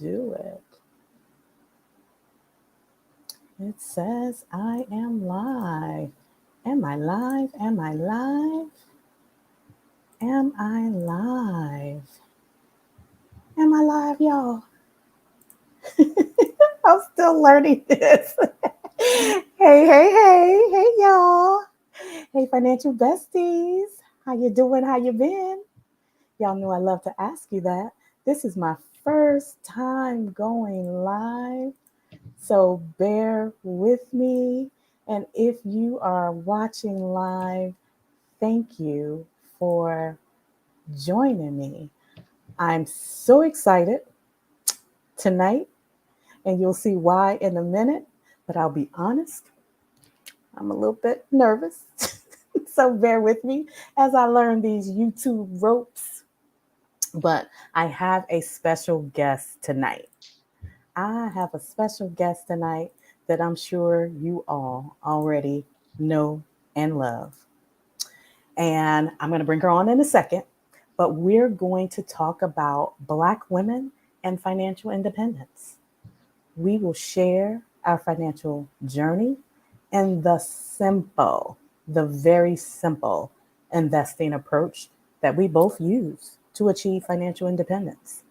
do it. It says I am live. Am I live? Am I live? Am I live? Am I live, y'all? I'm still learning this. Hey, y'all. Hey, financial besties. How you doing? How you been? Y'all know I love to ask you that. This is my first time going live, so bear with me. And if you are watching live, thank you for joining me. I'm so excited tonight, and you'll see why in a minute. But I'll be honest, I'm a little bit nervous. So bear with me as I learn these YouTube ropes. But I have a special guest tonight. I have a special guest tonight that I'm sure you all already know and love. And I'm going to bring her on in a second. But we're going to talk about Black women and financial independence. We will share our financial journey and the very simple investing approach that we both use to achieve financial independence.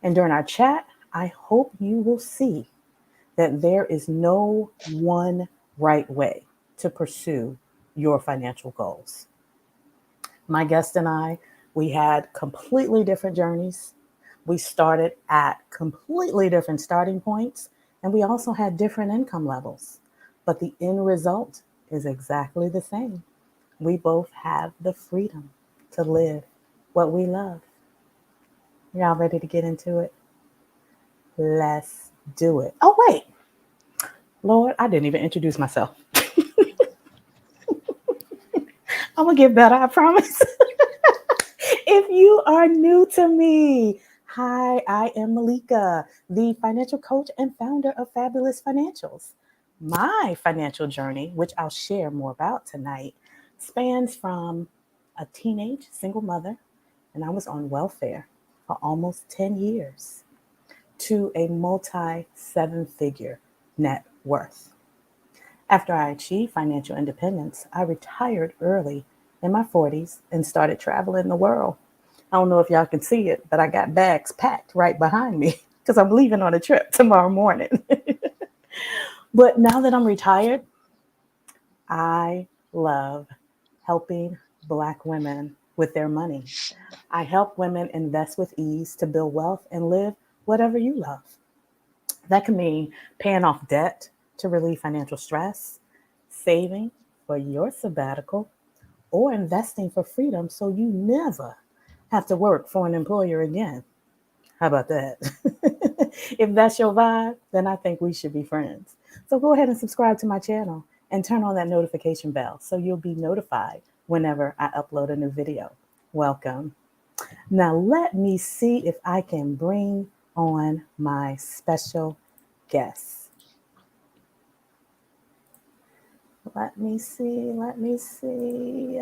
And during our chat, I hope you will see that there is no one right way to pursue your financial goals. My guest and I, we had completely different journeys. We started at completely different starting points, and we also had different income levels. But the end result is exactly the same. We both have the freedom to live what we love. Y'all ready to get into it? Let's do it. Oh, wait. Lord, I didn't even introduce myself. I'm going to get better, I promise. If you are new to me, hi, I am Malika, the financial coach and founder of Fabulous Financials. My financial journey, which I'll share more about tonight, spans from a teenage single mother, and I was on welfare for almost 10 years, to a multi seven figure net worth. After I achieved financial independence, I retired early in my 40s and started traveling the world. I don't know if y'all can see it, but I got bags packed right behind me because I'm leaving on a trip tomorrow morning. But now that I'm retired, I love helping Black women with their money. I help women invest with ease to build wealth and live whatever you love. That can mean paying off debt to relieve financial stress, saving for your sabbatical, or investing for freedom so you never have to work for an employer again. How about that? If that's your vibe, then I think we should be friends. So go ahead and subscribe to my channel and turn on that notification bell so you'll be notified whenever I upload a new video. Welcome. Now, let me see if I can bring on my special guest. Let me see. Let me see.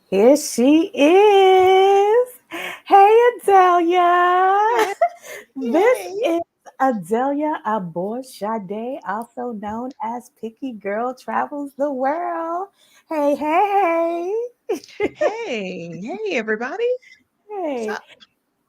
Here she is. Hey, Adalia. This Yay. is Adalia Aborisade, also known as Picky Girl Travels the World. Hey, hey, Hey, everybody. What's hey. up?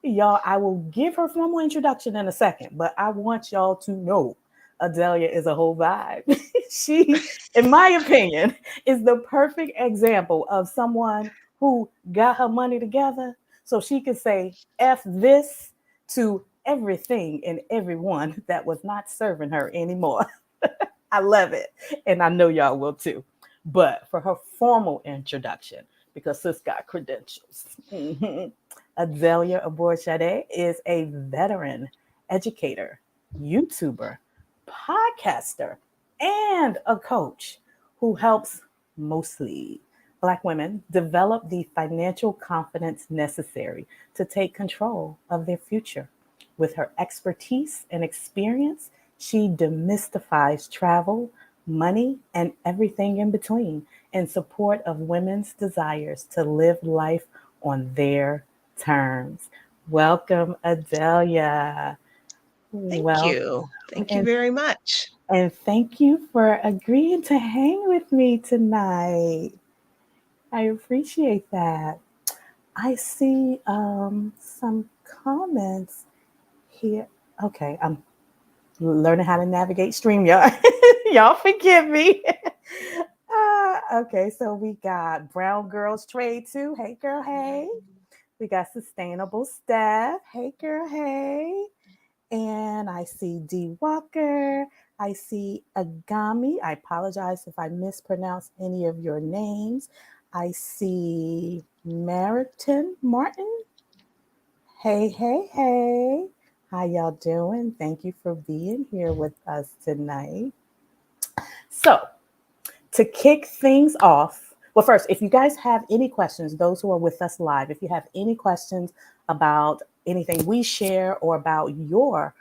Y'all, I will give her formal introduction in a second, but I want y'all to know Adelia is a whole vibe. She, in my opinion, is the perfect example of someone who got her money together so she could say F this to everything and everyone that was not serving her anymore. I love it. And I know y'all will too. But for her formal introduction, because sis got credentials, Adalia Aborisade is a veteran educator, YouTuber, podcaster, and a coach who helps mostly Black women develop the financial confidence necessary to take control of their future. With her expertise and experience, she demystifies travel, money, and everything in between in support of women's desires to live life on their terms. Welcome, Adalia. Thank Welcome. you. Thank you And, very much. and thank you for agreeing to hang with me tonight. I appreciate that. I see some comments here. Okay, I'm learning how to navigate StreamYard. Y'all forgive me. Okay, so we got Brown Girls Trade too. Hey, girl, hey. We got Sustainable Staff. Hey, girl, hey. And I see D Walker. I see Agami. I apologize if I mispronounce any of your names. I see Martin. Hey, hey, hey. How y'all doing? Thank you for being here with us tonight. So, to kick things off, well, first, if you guys have any questions, those who are with us live, if you have any questions about anything we share or about your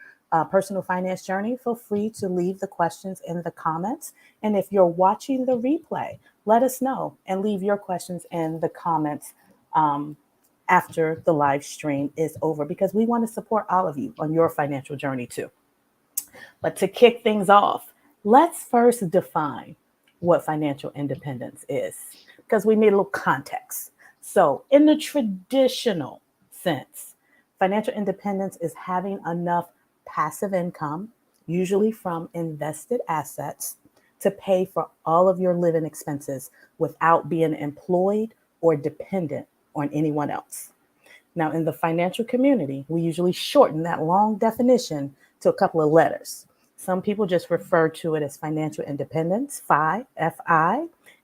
personal finance journey, feel free to leave the questions in the comments. And if you're watching the replay, let us know and leave your questions in the comments um, after the live stream is over because we want to support all of you on your financial journey too. But to kick things off, let's first define what financial independence is because we need a little context. So, in the traditional sense, financial independence is having enough passive income, usually from invested assets, to pay for all of your living expenses without being employed or dependent on anyone else. Now, in the financial community, we usually shorten that long definition to a couple of letters. Some people just refer to it as financial independence, FI,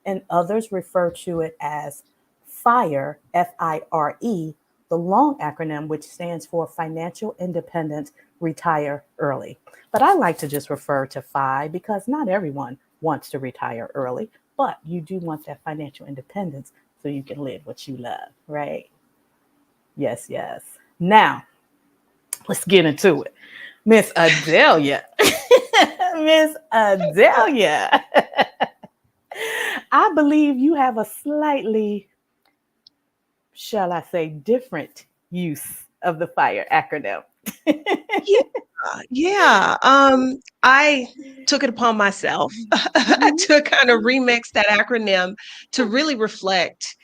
and others refer to it as FIRE, FIRE, the long acronym, which stands for Financial Independence Retire Early. But I like to just refer to FI because not everyone wants to retire early, but you do want that financial independence so you can live what you love, right? Yes, yes. Now, let's get into it. Miss Adalia. Miss Adalia. I believe you have a slightly, shall I say, different use of the FIRE acronym. Yeah, yeah. I took it upon myself Mhm. to kind of remix that acronym to really reflect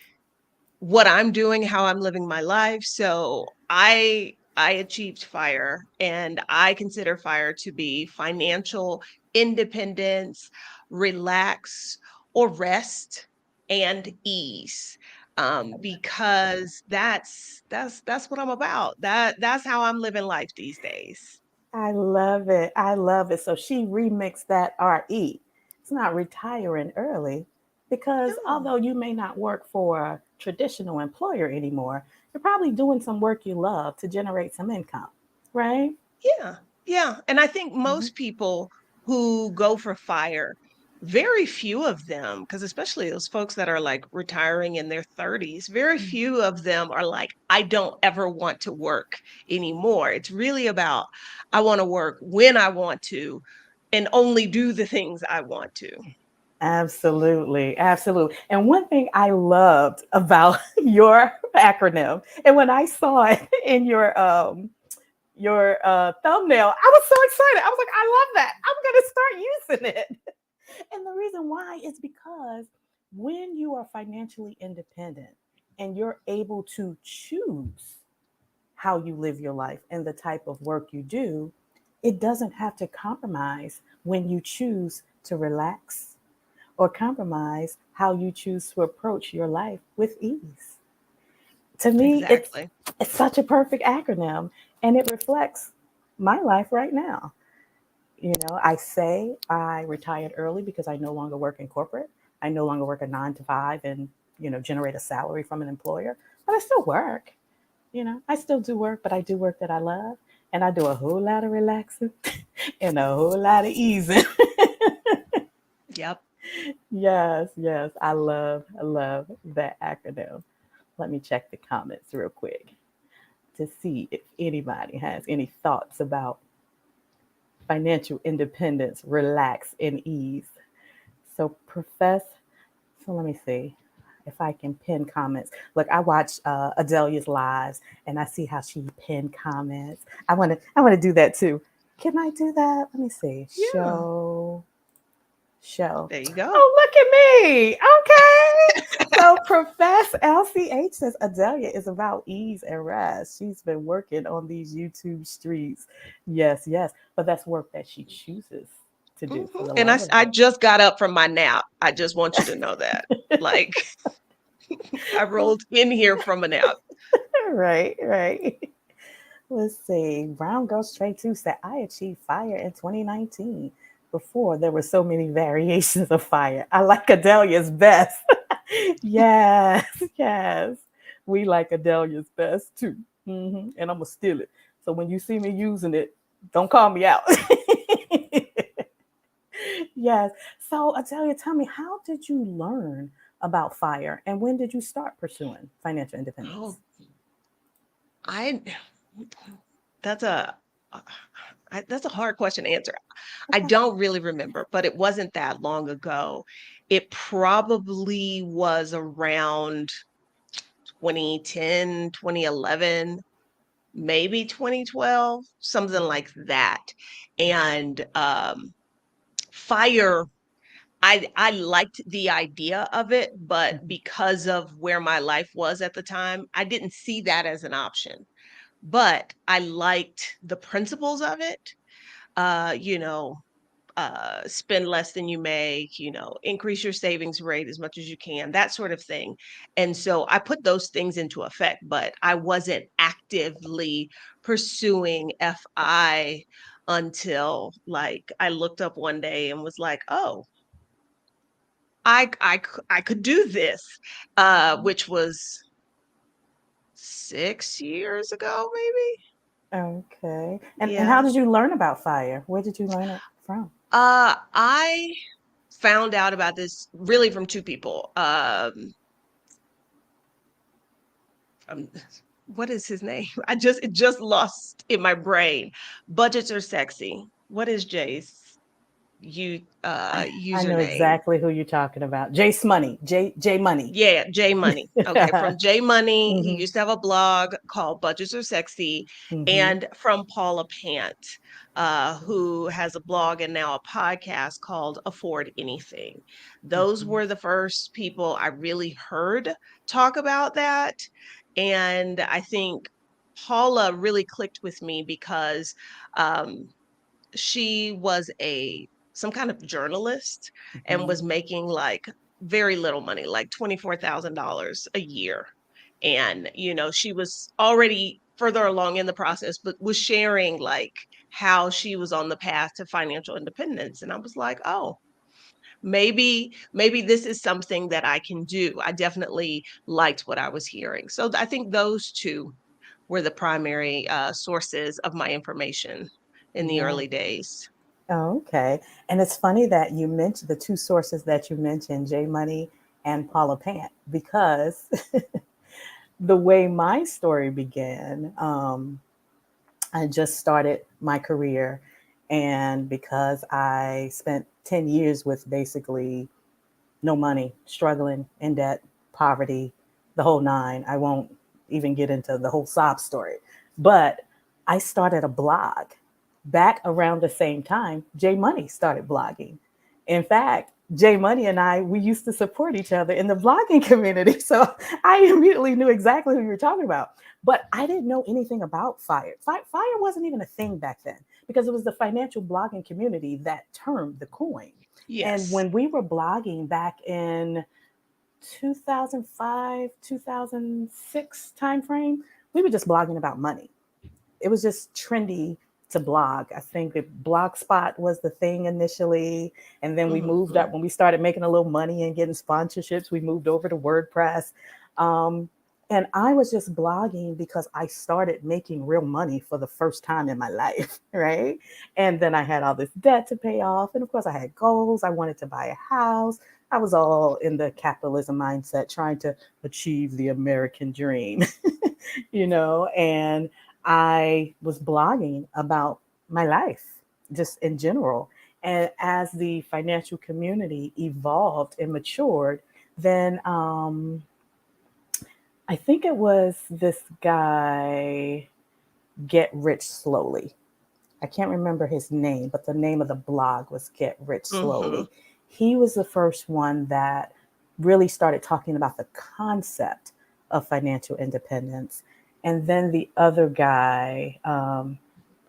what I'm doing, how I'm living my life. So I achieved FIRE, and I consider FIRE to be financial independence, relax or rest, and ease. Because that's what I'm about. That's how I'm living life these days. I love it. I love it. So she remixed that RE. It's not retiring early because No. although you may not work for a traditional employer anymore, you're probably doing some work you love to generate some income, right? Yeah, yeah. And I think Mhm. most people who go for FIRE, very few of them, because especially those folks that are like retiring in their 30s, very few of them are like, I don't ever want to work anymore. It's really about, I want to work when I want to and only do the things I want to. Absolutely, absolutely. And one thing I loved about your acronym, and when I saw it in your thumbnail, I was so excited. I was like, I love that. I'm gonna start using it. And the reason why is because when you are financially independent and you're able to choose how you live your life and the type of work you do, it doesn't have to compromise when you choose to relax or compromise how you choose to approach your life with ease. To me, Exactly. it's such a perfect acronym and it reflects my life right now. You know, I say I retired early because I no longer work in corporate. I no longer work a 9 to 5 and, generate a salary from an employer, but I still work. I still do work, but I do work that I love. And I do a whole lot of relaxing and a whole lot of easing. Yep. Yes, yes. I love that acronym. Let me check the comments real quick to see if anybody has any thoughts about financial independence, relax, and ease. So, profess. So, let me see. if I can pin comments. Look, I watch Adelia's lives and I see how she pinned comments. I want to do that too. Can I do that? Let me see. Yeah. Show. There you go. Oh, look at me. Okay. So Profess LCH says Adelia is about ease and rest. She's been working on these YouTube streets. Yes, yes. But that's work that she chooses to do for the And love of I it. just got up from my nap. I just want you to know that. Like, I rolled in here from a nap. Right, right. Let's see. Brown Girl Straight 2 said, I achieved fire in 2019. Before there were so many variations of fire. I like Adelia's best. Yes, yes. We like Adelia's best too. And I'm going to steal it. So when you see me using it, don't call me out. Yes. So, Adelia, tell me, how did you learn about fire and when did you start pursuing financial independence? Oh, I that's a that's a hard question to answer. I Okay. don't really remember, but it wasn't that long ago. It probably was around 2010, 2011, maybe 2012, something like that. And fire, I liked the idea of it, but Mhm. because of where my life was at the time, I didn't see that as an option. But I liked the principles of it. Uh, you know, spend less than you make, increase your savings rate as much as you can, that sort of thing. And so I put those things into effect, but I wasn't actively pursuing FI until like I looked up one day and was like, oh, I could do this, which was 6 years ago, maybe. Okay. And how Yeah. did you learn about fire? Where did you learn it from? I found out about this really from two people. Um, what is his name? It just lost in my brain. Budgets are sexy. What is Jay's I know username? exactly who you're talking about. Jace Money. J Money. Yeah, Jay Money. Okay, from Jay Money, he Hmm. used to have a blog called Budgets Are Sexy, Hmm. and from Paula Pant, who has a blog and now a podcast called Afford Anything. Those Hmm. were the first people I really heard talk about that, and I think Paula really clicked with me because um, she was a some kind of journalist and Hmm. was making like very little money, like $24,000 a year. And, she was already further along in the process, but was sharing like how she was on the path to financial independence. And I was like, oh, maybe this is something that I can do. I definitely liked what I was hearing. So I think those two were the primary sources of my information in the Yeah. early days. Oh, okay. And it's funny that you mentioned the two sources that you mentioned, J Money and Paula Pant, because the way my story began, I just started my career. And because I spent 10 years with basically no money, struggling, in debt, poverty, the whole nine. I won't even get into the whole sob story. But I started a blog back around the same time Jay Money started blogging. In fact, Jay Money and I, we used to support each other in the blogging community. So I immediately knew exactly who you were talking about. But I didn't know anything about fire. Fire wasn't even a thing back then because it was the financial blogging community that termed the coin. And Yes. when we were blogging back in 2005, 2006 timeframe, we were just blogging about money. It was just trendy to blog. I think that Blogspot was the thing initially. And then we moved Hmm. up when we started making a little money and getting sponsorships. We moved over to WordPress. Um, and I was just blogging because I started making real money for the first time in my life, right? And then I had all this debt to pay off. And of course, I had goals. I wanted to buy a house. I was all in the capitalism mindset, trying to achieve the American dream, and I was blogging about my life just in general. And as the financial community evolved and matured, Then I think it was this guy, Get Rich Slowly. I can't remember his name, but the name of the blog was Get Rich Mm-hmm. Slowly. He was the first one that really started talking about the concept of financial independence. And then the other guy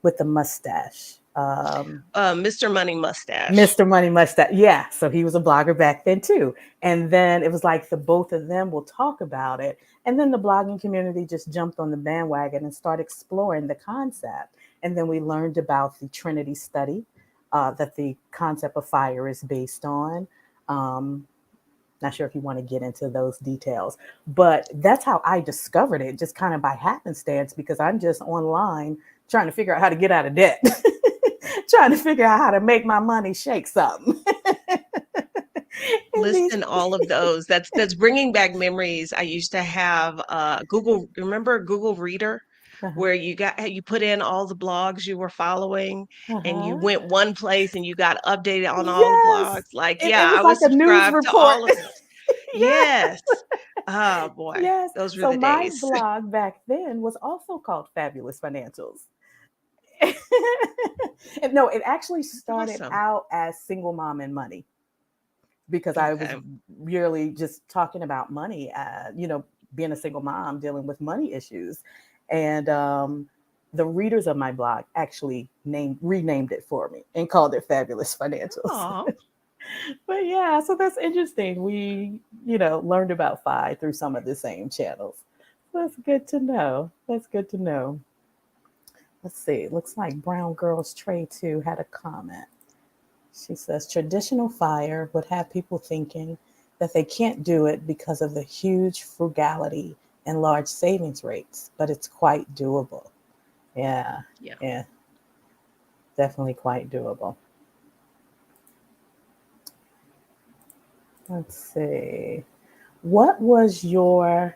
with the mustache, Mr. Money Mustache. Mr. Money Mustache. Yeah. So he was a blogger back then too. And then it was like the both of them will talk about it. And then the blogging community just jumped on the bandwagon and started exploring the concept. And then we learned about the Trinity study that the concept of fire is based on. Um, Not sure if you want to get into those details, but that's how I discovered it, just kind of by happenstance, because I'm just online trying to figure out how to get out of debt, trying to figure out how to make my money shake something. And these, Listen, all of those. That's bringing back memories. I used to have Google. Remember Google Reader, uh-huh, where you put in all the blogs you were following, and you uh-huh. went one place and you got updated on all the Yes, blogs. Like, it yeah, was I like was a news subscribed to report. all of those. Yes, Yes. Oh boy, yes. those were So the my days. blog back then was also called Fabulous Financials. And no, it actually That's started awesome. out as Single Mom and Money, because I was Okay. really just talking about money, being a single mom, dealing with money issues. And the readers of my blog actually renamed it for me and called it Fabulous Financials. Oh, But yeah, so that's interesting. We, learned about FI through some of the same channels. That's good to know. That's good to know. Let's see. It looks like Brown Girls Tray 2 had a comment. She says traditional fire would have people thinking that they can't do it because of the huge frugality and large savings rates, but it's quite doable. Yeah, yeah. yeah, definitely quite doable. Let's see. What was your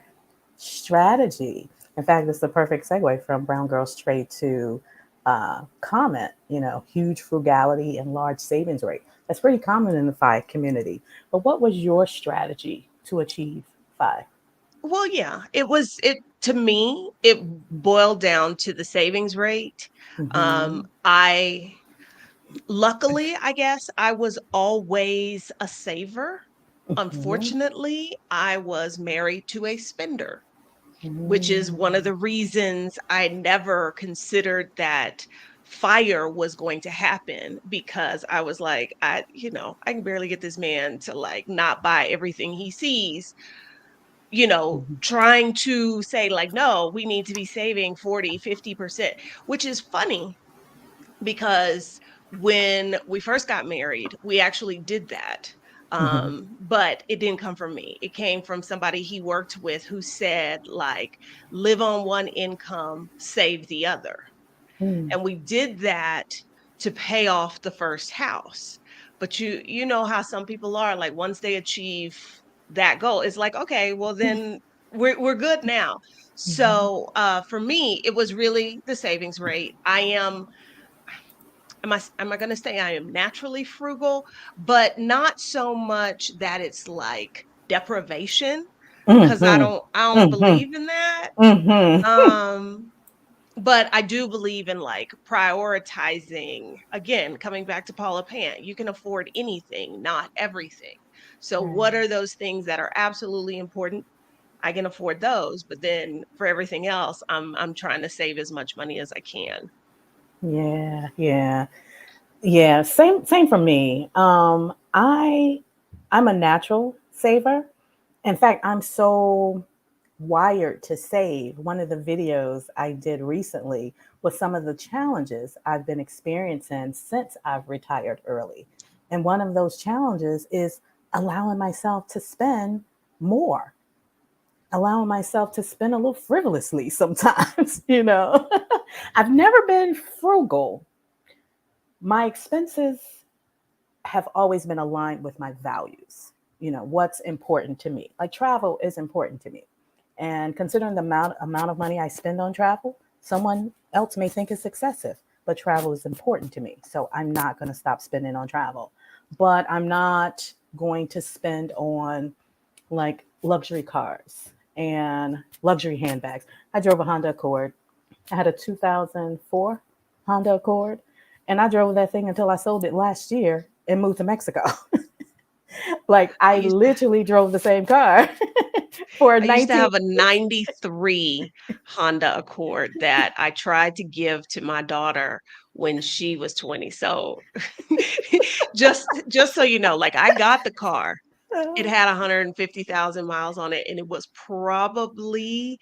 strategy? In fact, it's the perfect segue from Brown Girls Trade to comment, huge frugality and large savings rate. That's pretty common in the FI community. But what was your strategy to achieve FI? Well, yeah, it to me, it boiled down to the savings rate. Mm-hmm. I luckily, I guess, I was always a saver. Mm-hmm. Unfortunately, I was married to a spender, which is one of Mm-hmm. the reasons I never considered that fire was going to happen, because I was like, I can barely get this man to like not buy everything he sees, trying to say like, no, we need to be saving 40, 50%, which is funny because when we first got married, we actually did that. Mm-hmm. But it didn't come from me. It came from somebody he worked with who said, like, live on one income, save the other. Mm-hmm. And we did that to pay off the first house. But you know how some people are, like, once they achieve that goal, it's like, okay, well then we're good now. Mm-hmm. So for me, it was really the savings rate. Am I going to say I am naturally frugal, but not so much that it's like deprivation, because Mm-hmm. I don't Mm-hmm. believe in that. Mm-hmm. Um but I do believe in like prioritizing, again, coming back to Paula Pant, you can afford anything, not everything. So what Right. are those things that are absolutely important? I can afford those, but then for everything else, I'm trying to save as much money as I can. Yeah, yeah. Yeah, same for me. I'm a natural saver. In fact, I'm so wired to save. One of the videos I did recently was some of the challenges I've been experiencing since I've retired early. And one of those challenges is allowing myself to spend more, allowing myself to spend a little frivolously sometimes. I've never been frugal. My expenses have always been aligned with my values. What's important to me. Like travel is important to me. And considering the amount of money I spend on travel, someone else may think it's excessive, but travel is important to me. So I'm not going to stop spending on travel. But I'm not going to spend on like luxury cars and luxury handbags. I drove a Honda Accord. I had a 2004 Honda Accord, and I drove that thing until I sold it last year and moved to Mexico. Like I I used literally drove the same car for I used to 19. have a 93 Honda Accord that I tried to give to my daughter when she was 20. So just so you know, like I got the car. It had 150,000 miles on it and it was probably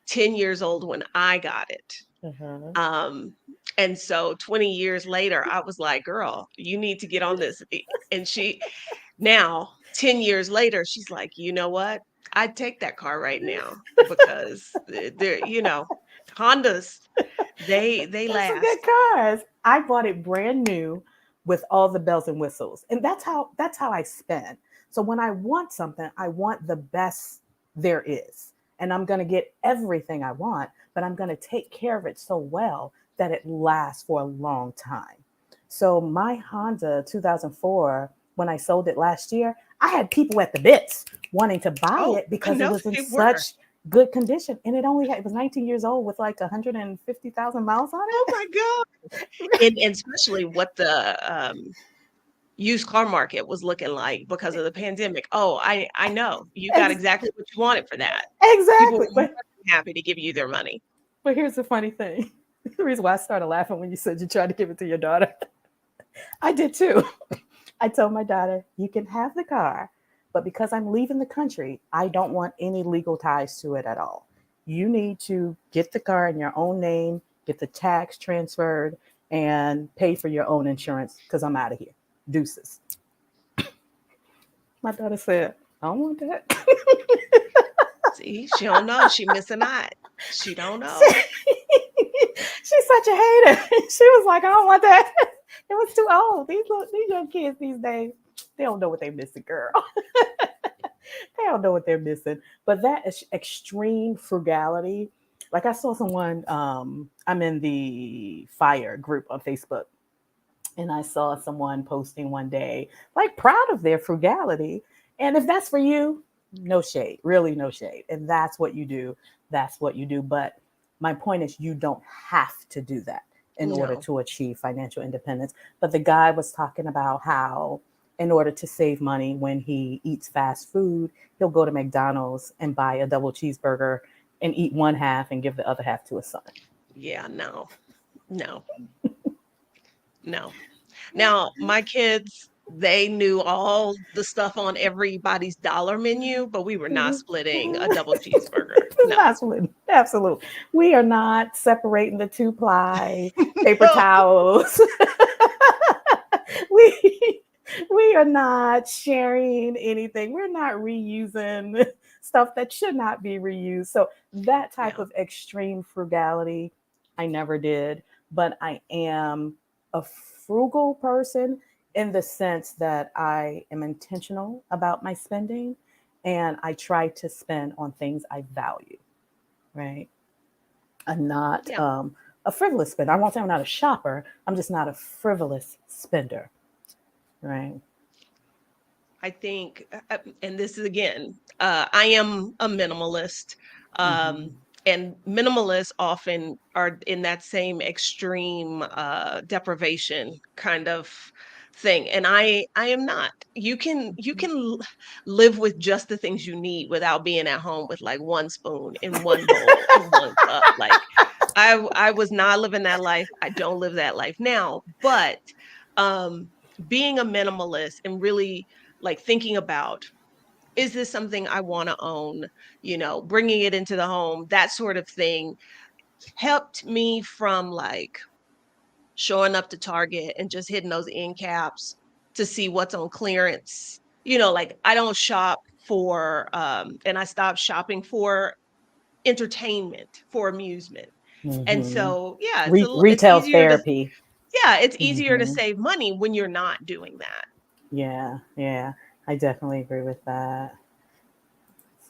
10 years old when I got it. Uh-huh. Um, and so 20 years later, I was like, girl, you need to get on this. And she, now 10 years later, she's like, you know what? I'd take that car right now because they're, Hondas, they That's some good last. cars. I bought it brand new with all the bells and whistles. And that's how I spend. So when I want something, I want the best there is. And I'm going to get everything I want, but I'm going to take care of it so well that it lasts for a long time. So my Honda 2004, when I sold it last year, I had people at the bits wanting to buy Oh, it because it no, was in they were. such good condition, and it was 19 years old with like 150,000 miles on Oh my God. it. And especially what the used car market was looking like because of the pandemic. Oh, I know. You got Ex- exactly what you wanted for that. People exactly. were more than happy to give you their money. But here's the funny thing. The reason why I started laughing when you said you tried to give it to your daughter, I did too. I told my daughter, you can have the car, but because I'm leaving the country, I don't want any legal ties to it at all. You need to get the car in your own name, get the tax transferred, and pay for your own insurance because I'm out of here. Deuces. My daughter said, I don't want that. See, she don't know. She missing out. She don't know. She's such a hater. She was like, I don't want that. It was too old. These young kids these days, they don't know what they're missing, girl. They don't know what they're missing. But that is extreme frugality. Like I saw someone, I'm in the fire group on Facebook, and I saw someone posting one day, like proud of their frugality. And if that's for you, no shade, really no shade. And that's what you do. That's what you do. But my point is, you don't have to do that in order No. to achieve financial independence. But the guy was talking about how, in order to save money when he eats fast food, he'll go to McDonald's and buy a double cheeseburger and eat one half and give the other half to his son. Yeah, no. No. No. Now, my kids, they knew all the stuff on everybody's dollar menu, but we were not splitting a double cheeseburger. No. Absolutely, absolutely. We are not separating the two ply paper No. towels. we we are not sharing anything. We're not reusing stuff that should not be reused. So that type Yeah. of extreme frugality, I never did. But I am a frugal person in the sense that I am intentional about my spending and I try to spend on things I value, right? I'm not Yeah. a frivolous spender. I won't say I'm not a shopper. I'm just not a frivolous spender, right? I think, and this is again, I am a minimalist, Mm-hmm. um, and minimalists often are in that same extreme deprivation kind of thing, and I am not. You can live with just the things you need without being at home with like one spoon in one bowl and one cup. Like I was not living that life. I don't live that life now, but um, being a minimalist and really like thinking about, is this something I want to own, bringing it into the home, that sort of thing helped me from like showing up to Target and just hitting those end caps to see what's on clearance. Like I don't shop for and I stopped shopping for entertainment, for amusement. And Mm-hmm. so yeah, it's Retail easier to therapy. it's easier to Mm-hmm. save money when you're not doing that. Yeah, yeah, I definitely agree with that.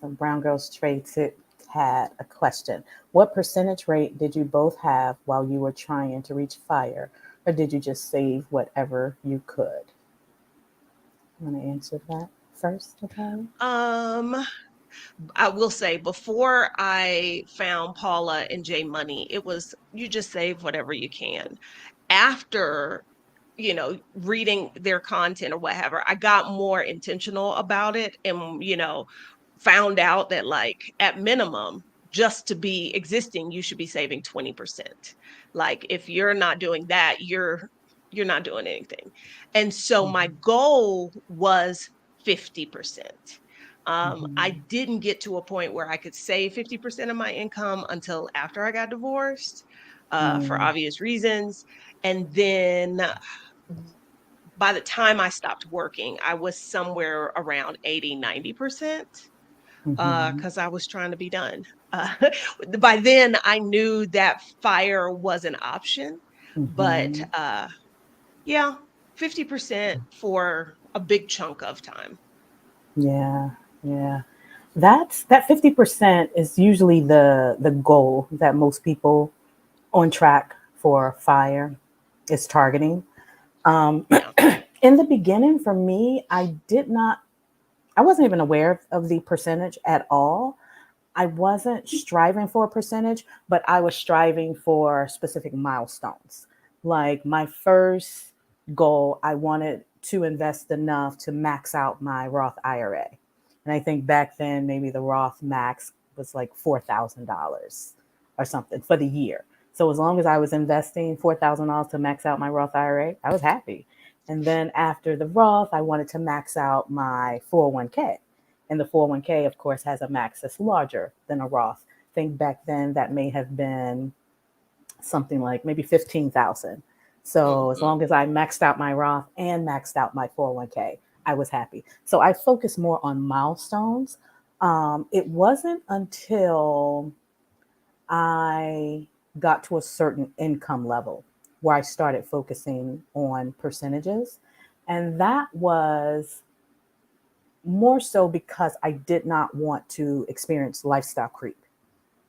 So Brown Girls Trade Tip had a question. What percentage rate did you both have while you were trying to reach fire, or did you just save whatever you could? You want to answer that first, Adalia? Um, I will say before I found Paula and Jay Money, it was you just save whatever you can. After, reading their content or whatever, I got more intentional about it and, found out that like at minimum, just to be existing, you should be saving 20%. Like if you're not doing that, you're not doing anything. And so my Mhm. goal was 50%. I Mhm. didn't get to a point where I could save 50% of my income until after I got divorced, for Mm. obvious reasons. And then by the time I stopped working, I was somewhere around 80-90%, Mhm. because I was trying to be done. Uh, by then, I knew that fire was an option, but Mhm. yeah, 50% for a big chunk of time. Yeah, yeah. That 50% is usually the goal that most people on track for fire is targeting. Um, Yeah. in the beginning, for me, I wasn't even aware of the percentage at all. I wasn't striving for a percentage, but I was striving for specific milestones. Like my first goal, I wanted to invest enough to max out my Roth IRA. And I think back then, maybe the Roth max was like $4,000 or something for the year. So as long as I was investing $4,000 to max out my Roth IRA, I was happy. And then after the Roth, I wanted to max out my 401k. And the 401k, of course, has a max that's larger than a Roth. I think back then that may have been something like maybe 15,000. So as Hmm. long as I maxed out my Roth and maxed out my 401k, I was happy. So I focused more on milestones. It wasn't until I got to a certain income level where I started focusing on percentages. And that was more so because I did not want to experience lifestyle creep,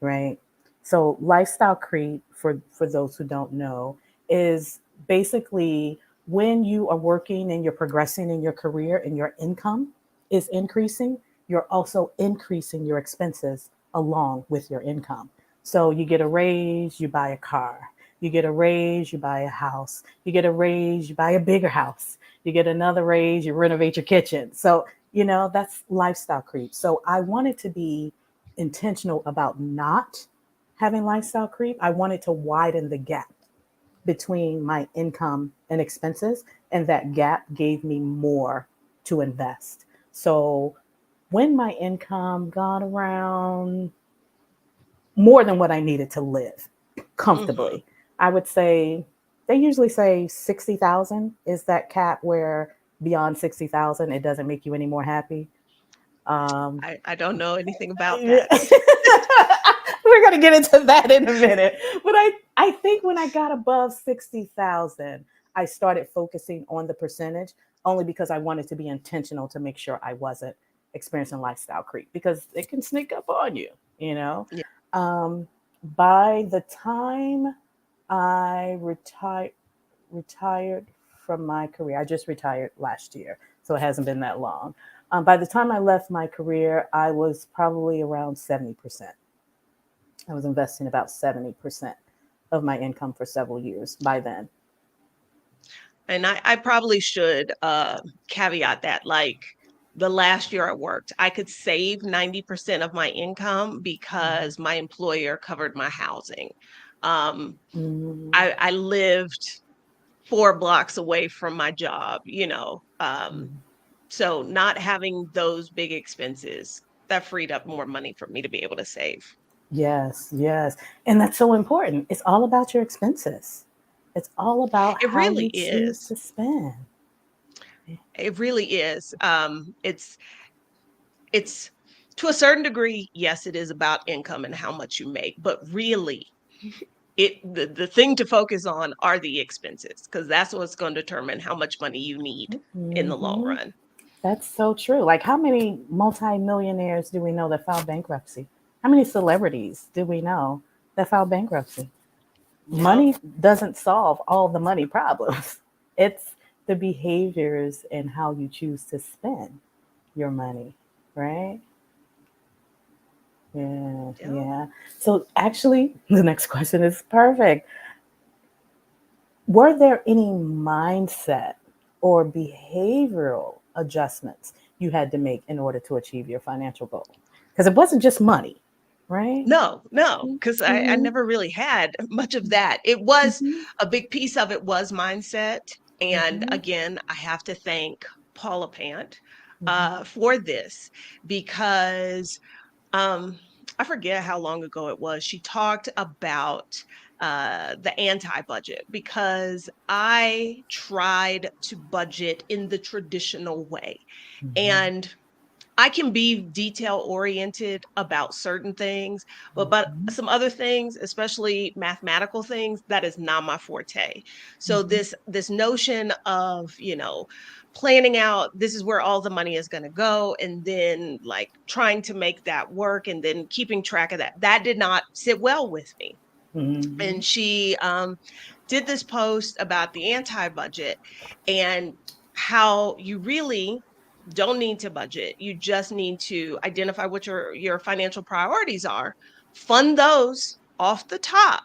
right? So lifestyle creep, for those who don't know, is basically when you are working and you're progressing in your career and your income is increasing, you're also increasing your expenses along with your income. So you get a raise, you buy a car. You get a raise, you buy a house. You get a raise, you buy a bigger house. You get another raise, you renovate your kitchen. So, that's lifestyle creep. So I wanted to be intentional about not having lifestyle creep. I wanted to widen the gap between my income and expenses, and that gap gave me more to invest. So when my income got around more than what I needed to live Hmm. comfortably, I would say they usually say 60,000 is that cap where beyond 60,000 it doesn't make you any more happy. Um, I don't know anything about We're that. going to get into that in a minute. But I think when I got above 60,000, I started focusing on the percentage only because I wanted to be intentional to make sure I wasn't experiencing lifestyle creep because it can sneak up on you, you know. Yeah. Um, by the time I retired from my career, I just retired last year, so it hasn't been that long. By the time I left my career, I was probably around 70%. I was investing about 70% of my income for several years by then. And I probably should caveat that, like the last year I worked, I could save 90% of my income because my employer covered my housing. Um, Mm-hmm. I lived 4 blocks away from my job, so not having those big expenses, that freed up more money for me to be able to save. Yes, yes. And that's so important. It's all about your expenses. It's all about It how really you choose is. to spend. It really is. It's to a certain degree, yes, it is about income and how much you make, but really the thing to focus on are the expenses because that's what's going to determine how much money you need in the long Hmm. run. That's so true. Like, how many multimillionaires do we know that filed bankruptcy? How many celebrities do we know that filed bankruptcy? Yeah. Money doesn't solve all the money problems. It's the behaviors and how you choose to spend, your money, right? Yeah, Yeah. yeah. So actually, the next question is perfect. Were there any mindset or behavioral adjustments you had to make in order to achieve your financial goal? Because it wasn't just money, right? No, because I Mm-hmm. never really had much of that. It was Mm-hmm. a big piece of it was mindset. And Mm-hmm. again, I have to thank Paula Pant Mm-hmm. for this because um, I forget how long ago it was. She talked about the anti-budget because I tried to budget in the traditional way. Mm-hmm. And I can be detail oriented about certain things, but some other things, especially mathematical things, that is not my forte. So Mm-hmm. this notion of, planning out this is where all the money is going to go and then like trying to make that work and then keeping track of that did not sit well with me. Mm-hmm. And she did this post about the anti-budget and how you really don't need to budget. You just need to identify what your financial priorities are, fund those off the top,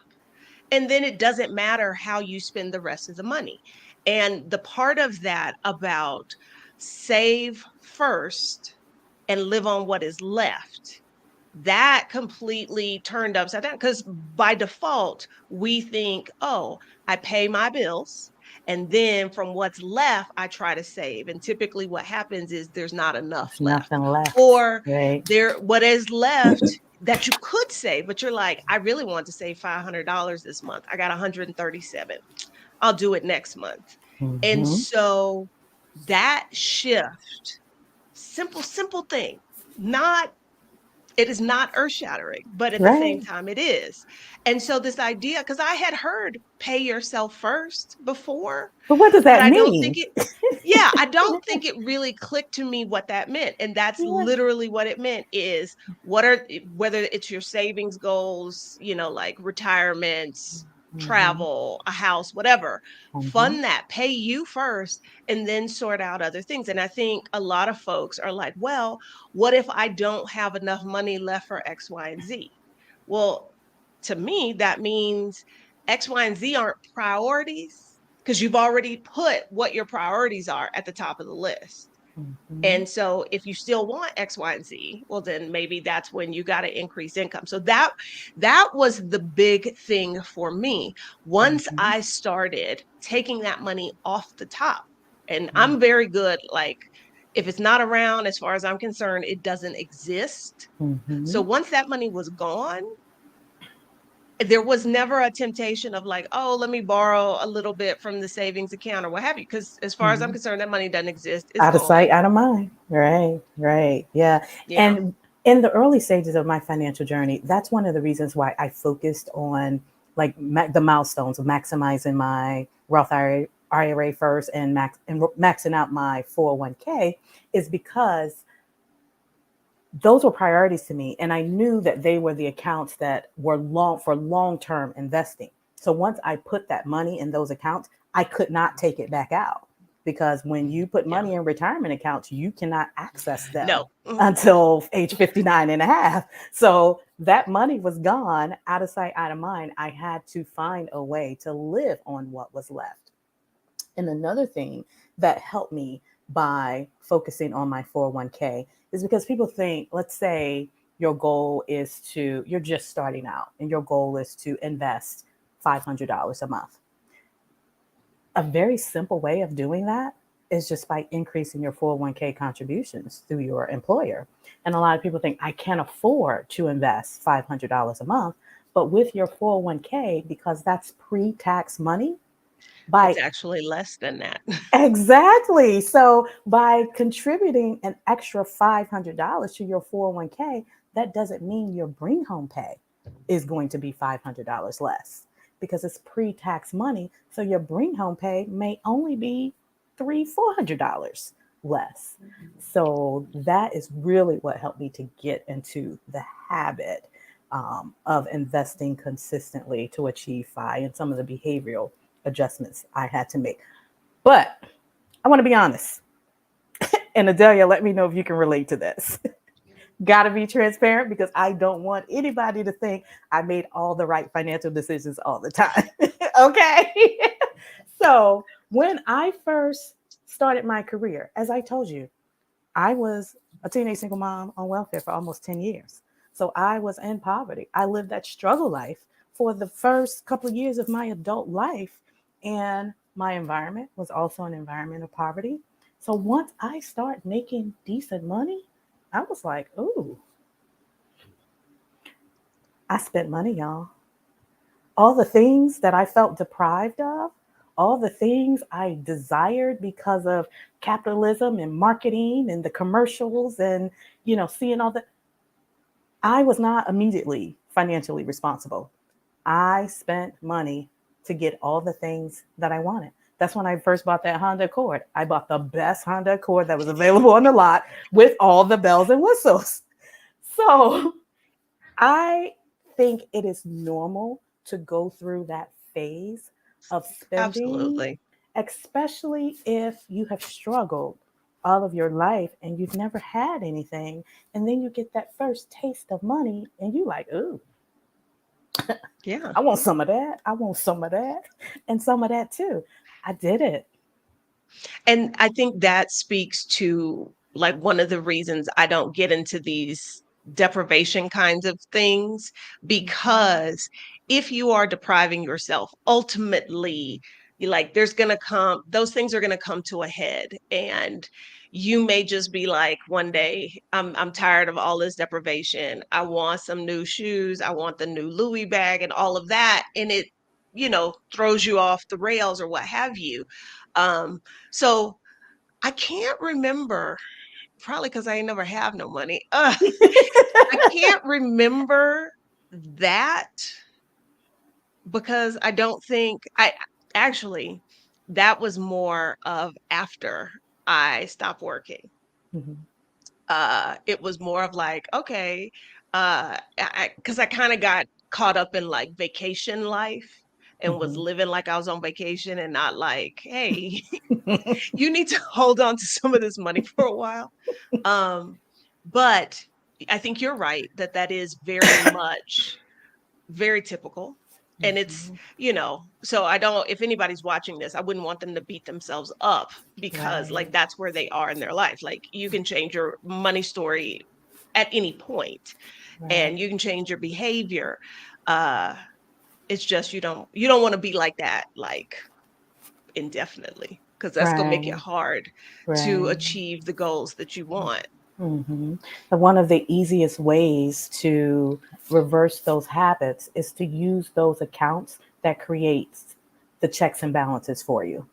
and then it doesn't matter how you spend the rest of the money. And the part of that about save first and live on what is left, that completely turned upside down because by default we think, oh, I pay my bills and then from what's left I try to save, and typically what happens is there's not enough There's left, nothing left, or right? there what is left that you could save, but you're like, I really want to save $500 this month, I got 137, I'll do it next month. And Mm-hmm. so that shift, simple thing, not it is not earth shattering, but at the same Right. time, it is. And so, this idea, because I had heard pay yourself first before, But what does but that I don't think mean? it, yeah, I don't think it really clicked to me what that meant. And that's Yeah. literally what it meant is whether it's your savings goals, like retirement, Mm-hmm. travel, a house, whatever, Mm-hmm. fund that, pay you first, and then sort out other things. And I think a lot of folks are like, well, what if I don't have enough money left for X, Y, and Z? Well, to me, that means X, Y, and Z aren't priorities because you've already put what your priorities are at the top of the list. Mm-hmm. And so if you still want X, Y, and Z, well, then maybe that's when you got to increase income. So that was the big thing for me. Once Mm-hmm. I started taking that money off the top, and Mm-hmm. I'm very good, like if it's not around, as far as I'm concerned, it doesn't exist. So Mm-hmm. once that money was gone, there was never a temptation of like, oh, let me borrow a little bit from the savings account or what have you. Because as far as I'm Mm-hmm. concerned, that money doesn't exist. It's Out of sight, gone. out of mind. Right, right. Yeah. Yeah. And in the early stages of my financial journey, that's one of the reasons why I focused on like the milestones of maximizing my Roth IRA first and maxing out my 401k is because those were priorities to me, and I knew that they were the accounts that were long-term investing. So once I put that money in those accounts, I could not take it back out, because when you put Yeah. money in retirement accounts, you cannot access them No. Mm. until age 59 and a half. So that money was gone, out of sight, out of mind. I had to find a way to live on what was left. And another thing that helped me by focusing on my 401k is because people think, let's say you're just starting out and your goal is to invest $500 a month. A very simple way of doing that is just by increasing your 401k contributions through your employer. And a lot of people think, I can't afford to invest $500 a month. But with your 401k, because that's pre tax money, It's by actually less than that. exactly. So by contributing an extra $500 to your 401k, that doesn't mean your bring home pay is going to be $500 less, because it's pre tax money. So your bring home pay may only be $300-$400 less. So that is really what helped me to get into the habit of investing consistently to achieve FI, and some of the behavioral adjustments I had to make. But I want to be honest. And Adalia, let me know if you can relate to this. Got to be transparent because I don't want anybody to think I made all the right financial decisions all the time. Okay. So, when I first started my career, as I told you, I was a teenage single mom on welfare for almost 10 years. So, I was in poverty. I lived that struggle life for the first couple of years of my adult life. And my environment was also an environment of poverty. So, once I start making decent money, I was like, ooh, I spent money, y'all. All the things that I felt deprived of, all the things I desired because of capitalism and marketing and the commercials and, seeing all that, I was not immediately financially responsible. I spent money to get all the things that I wanted. That's when I first bought that Honda Accord. I bought the best Honda Accord that was available on the lot with all the bells and whistles. So I think it is normal to go through that phase of spending, Absolutely. especially if you have struggled all of your life and you've never had anything. And then you get that first taste of money and you like, ooh, Yeah. I want some of that. I want some of that and some of that too. I did it. And I think that speaks to like one of the reasons I don't get into these deprivation kinds of things, because if you are depriving yourself, ultimately, like there's going to come, those things are going to come to a head. And you may just be like, one day, I'm tired of all this deprivation. I want some new shoes. I want the new Louis bag and all of that. And it, throws you off the rails or what have you. Um, so I can't remember, probably because I ain't never have no money. I can't remember that because I don't think I actually, that was more of after I stopped working. Mhm, It was more of like, okay, because I kind of got caught up in like vacation life and was mhm. living like I was on vacation and not like, hey, you need to hold on to some of this money for a while. Um, but I think you're right that that is very much very typical. And it's, Mhm. so I don't, if anybody's watching this, I wouldn't want them to beat themselves up because like Right, that's where they are in their life. Like you can change your money story at any point right, and you can change your behavior. Uh, it's just you don't want to be like that, like indefinitely, because that's going to make it right, hard to right. achieve the goals that you want. Mhm. And one of the easiest ways to reverse those habits is to use those accounts that creates the checks and balances for you.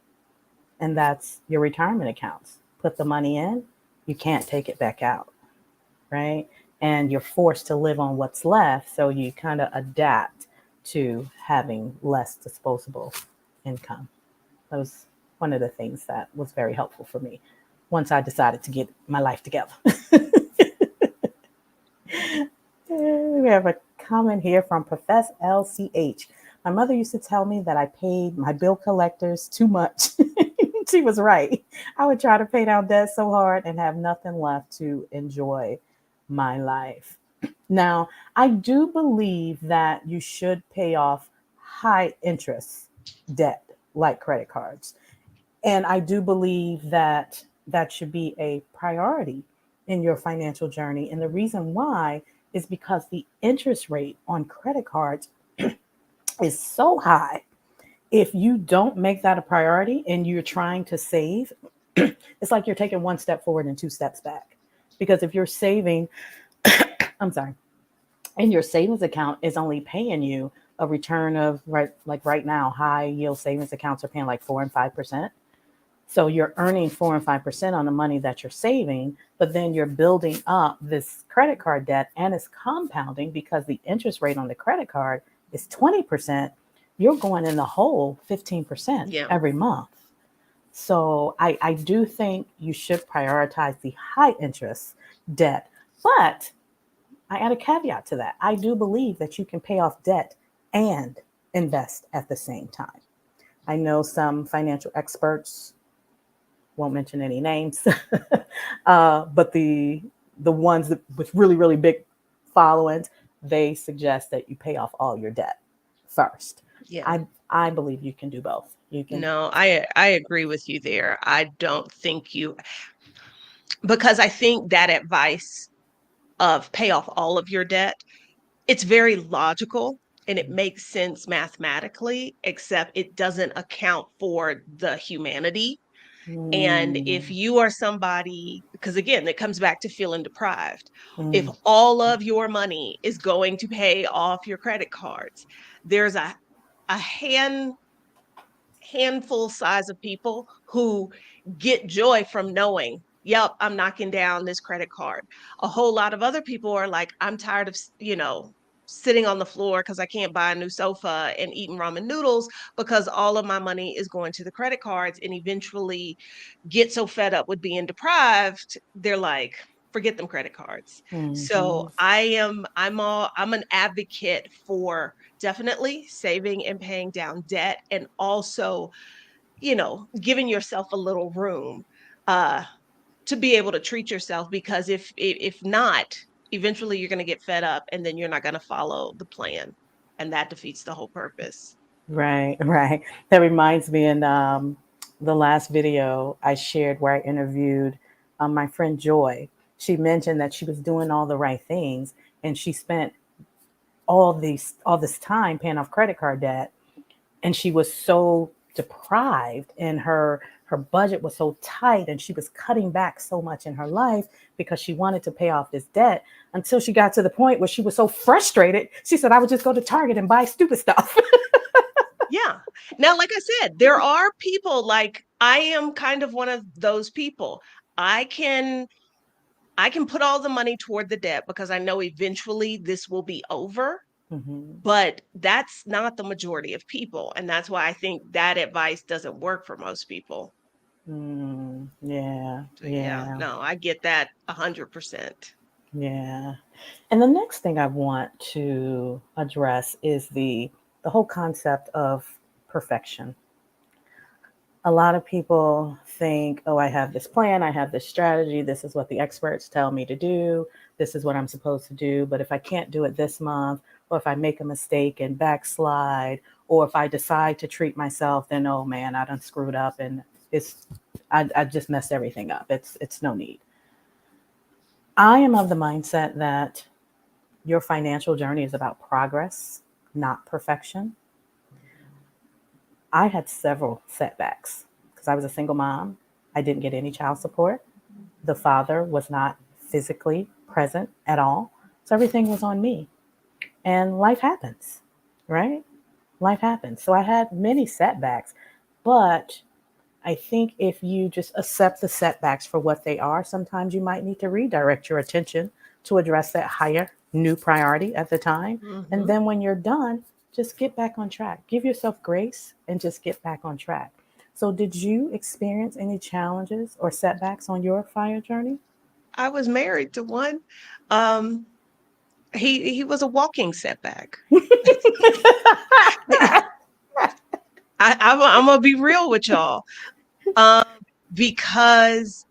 And that's your retirement accounts. Put the money in, you can't take it back out, right? And you're forced to live on what's left, so you kind of adapt to having less disposable income. That was one of the things that was very helpful for me once I decided to get my life together. We have a comment here from Profess LCH. My mother used to tell me that I paid my bill collectors too much. She was right. I would try to pay down debt so hard and have nothing left to enjoy my life. Now, I do believe that you should pay off high interest debt like credit cards. And I do believe that that should be a priority in your financial journey. And the reason why is because the interest rate on credit cards is so high. If you don't make that a priority and you're trying to save, it's like you're taking one step forward and two steps back. Because if you're saving, I'm sorry, and your savings account is only paying you a return of right now, high yield savings accounts are paying like 4 and 5%. So you're earning 4 and 5% on the money that you're saving, but then you're building up this credit card debt and it's compounding because the interest rate on the credit card is 20%. You're going in the hole 15% Yeah. every month. So I do think you should prioritize the high interest debt. But I add a caveat to that. I do believe that you can pay off debt and invest at the same time. I know some financial experts won't mention any names, but the ones that, with really really big followings, they suggest that you pay off all your debt first. Yeah. I believe you can do both. You can. No, I agree with you there. I don't think you, because I think that advice of pay off all of your debt, it's very logical and it makes sense mathematically, except it doesn't account for the humanity. And if Mm, you are somebody, because again, it comes back to feeling deprived. If mm, all of your money is going to pay off your credit cards, there's a handful size of people who get joy from knowing, yep, I'm knocking down this credit card. A whole lot of other people are like, I'm tired of, sitting on the floor because I can't buy a new sofa and eating ramen noodles because all of my money is going to the credit cards, and eventually get so fed up with being deprived, they're like, forget them credit cards. So mhm, I'm an advocate for definitely saving and paying down debt, and also, giving yourself a little room uh to be able to treat yourself, because if not, eventually you're going to get fed up and then you're not going to follow the plan, and that defeats the whole purpose. right, right. That reminds me, in the last video I shared where I interviewed my friend Joy, she mentioned that she was doing all the right things and she spent all this time paying off credit card debt, and she was so deprived, and her budget was so tight, and she was cutting back so much in her life because she wanted to pay off this debt, until she got to the point where she was so frustrated she said, I would just go to Target and buy stupid stuff. Yeah. Now, like I said, there are people, like I am kind of one of those people. I can I can put all the money toward the debt because I know eventually this will be over, Mm-hmm. but that's not the majority of people, and that's why I think that advice doesn't work for most people. Yeah, So yeah, yeah, no, I get that 100%. yeah. And the next thing I want to address is the whole concept of perfection. A lot of people think, oh, I have this plan, I have this strategy, this is what the experts tell me to do, this is what I'm supposed to do. But if I can't do it this month, or if I make a mistake and backslide, or if I decide to treat myself, then oh man, I done screwed up, and it's I just messed everything up. It's no need. I am of the mindset that your financial journey is about progress, not perfection. I had several setbacks because I was a single mom. I didn't get any child support. The father was not physically present at all. So everything was on me. And life happens, right? Life happens. So I had many setbacks. But I think if you just accept the setbacks for what they are, sometimes you might need to redirect your attention to address that higher new priority at the time. And Hmm. then when you're done, just get back on track. Give yourself grace and just get back on track. So, did you experience any challenges or setbacks on your fire journey? I was married to one. Um, he was a walking setback. I'm gonna be real with y'all, um, because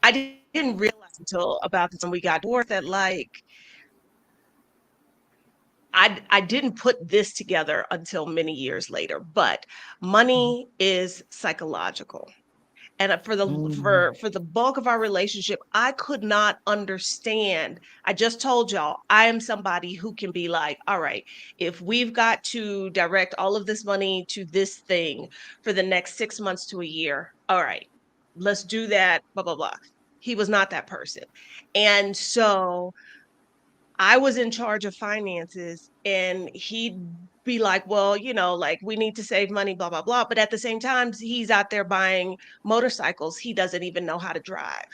I didn't realize until about the time we got divorced that, like, I didn't put this together until many years later. But money is psychological. And Mm, for the bulk of our relationship, I could not understand. I just told y'all, I am somebody who can be like, all right, if we've got to direct all of this money to this thing for the next 6 months to a year, all right, let's do that, blah blah blah. He was not that person. And so I was in charge of finances, and he'd be like, well, like, we need to save money, blah, blah, blah. But at the same time, he's out there buying motorcycles he doesn't even know how to drive.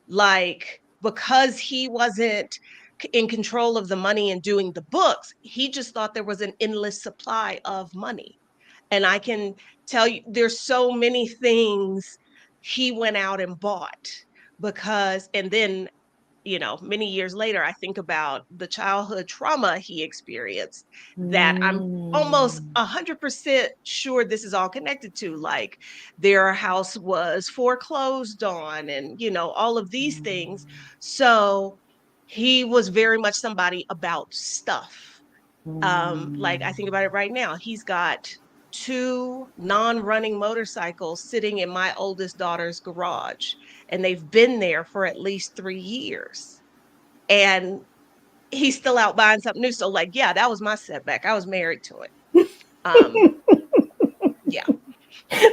Like, because he wasn't in control of the money and doing the books, he just thought there was an endless supply of money. And I can tell you, there's so many things he went out and bought, because, and then many years later, I think about the childhood trauma he experienced that I'm almost Mm. 100% sure this is all connected to. Like their house was foreclosed on and, all of these things. Mm. So he was very much somebody about stuff. Like I think about it right now, he's got two non-running motorcycles sitting in my oldest daughter's garage, and they've been there for at least 3 years. And he's still out buying something new. So, like, yeah, that was my setback. I was married to it. Um, yeah.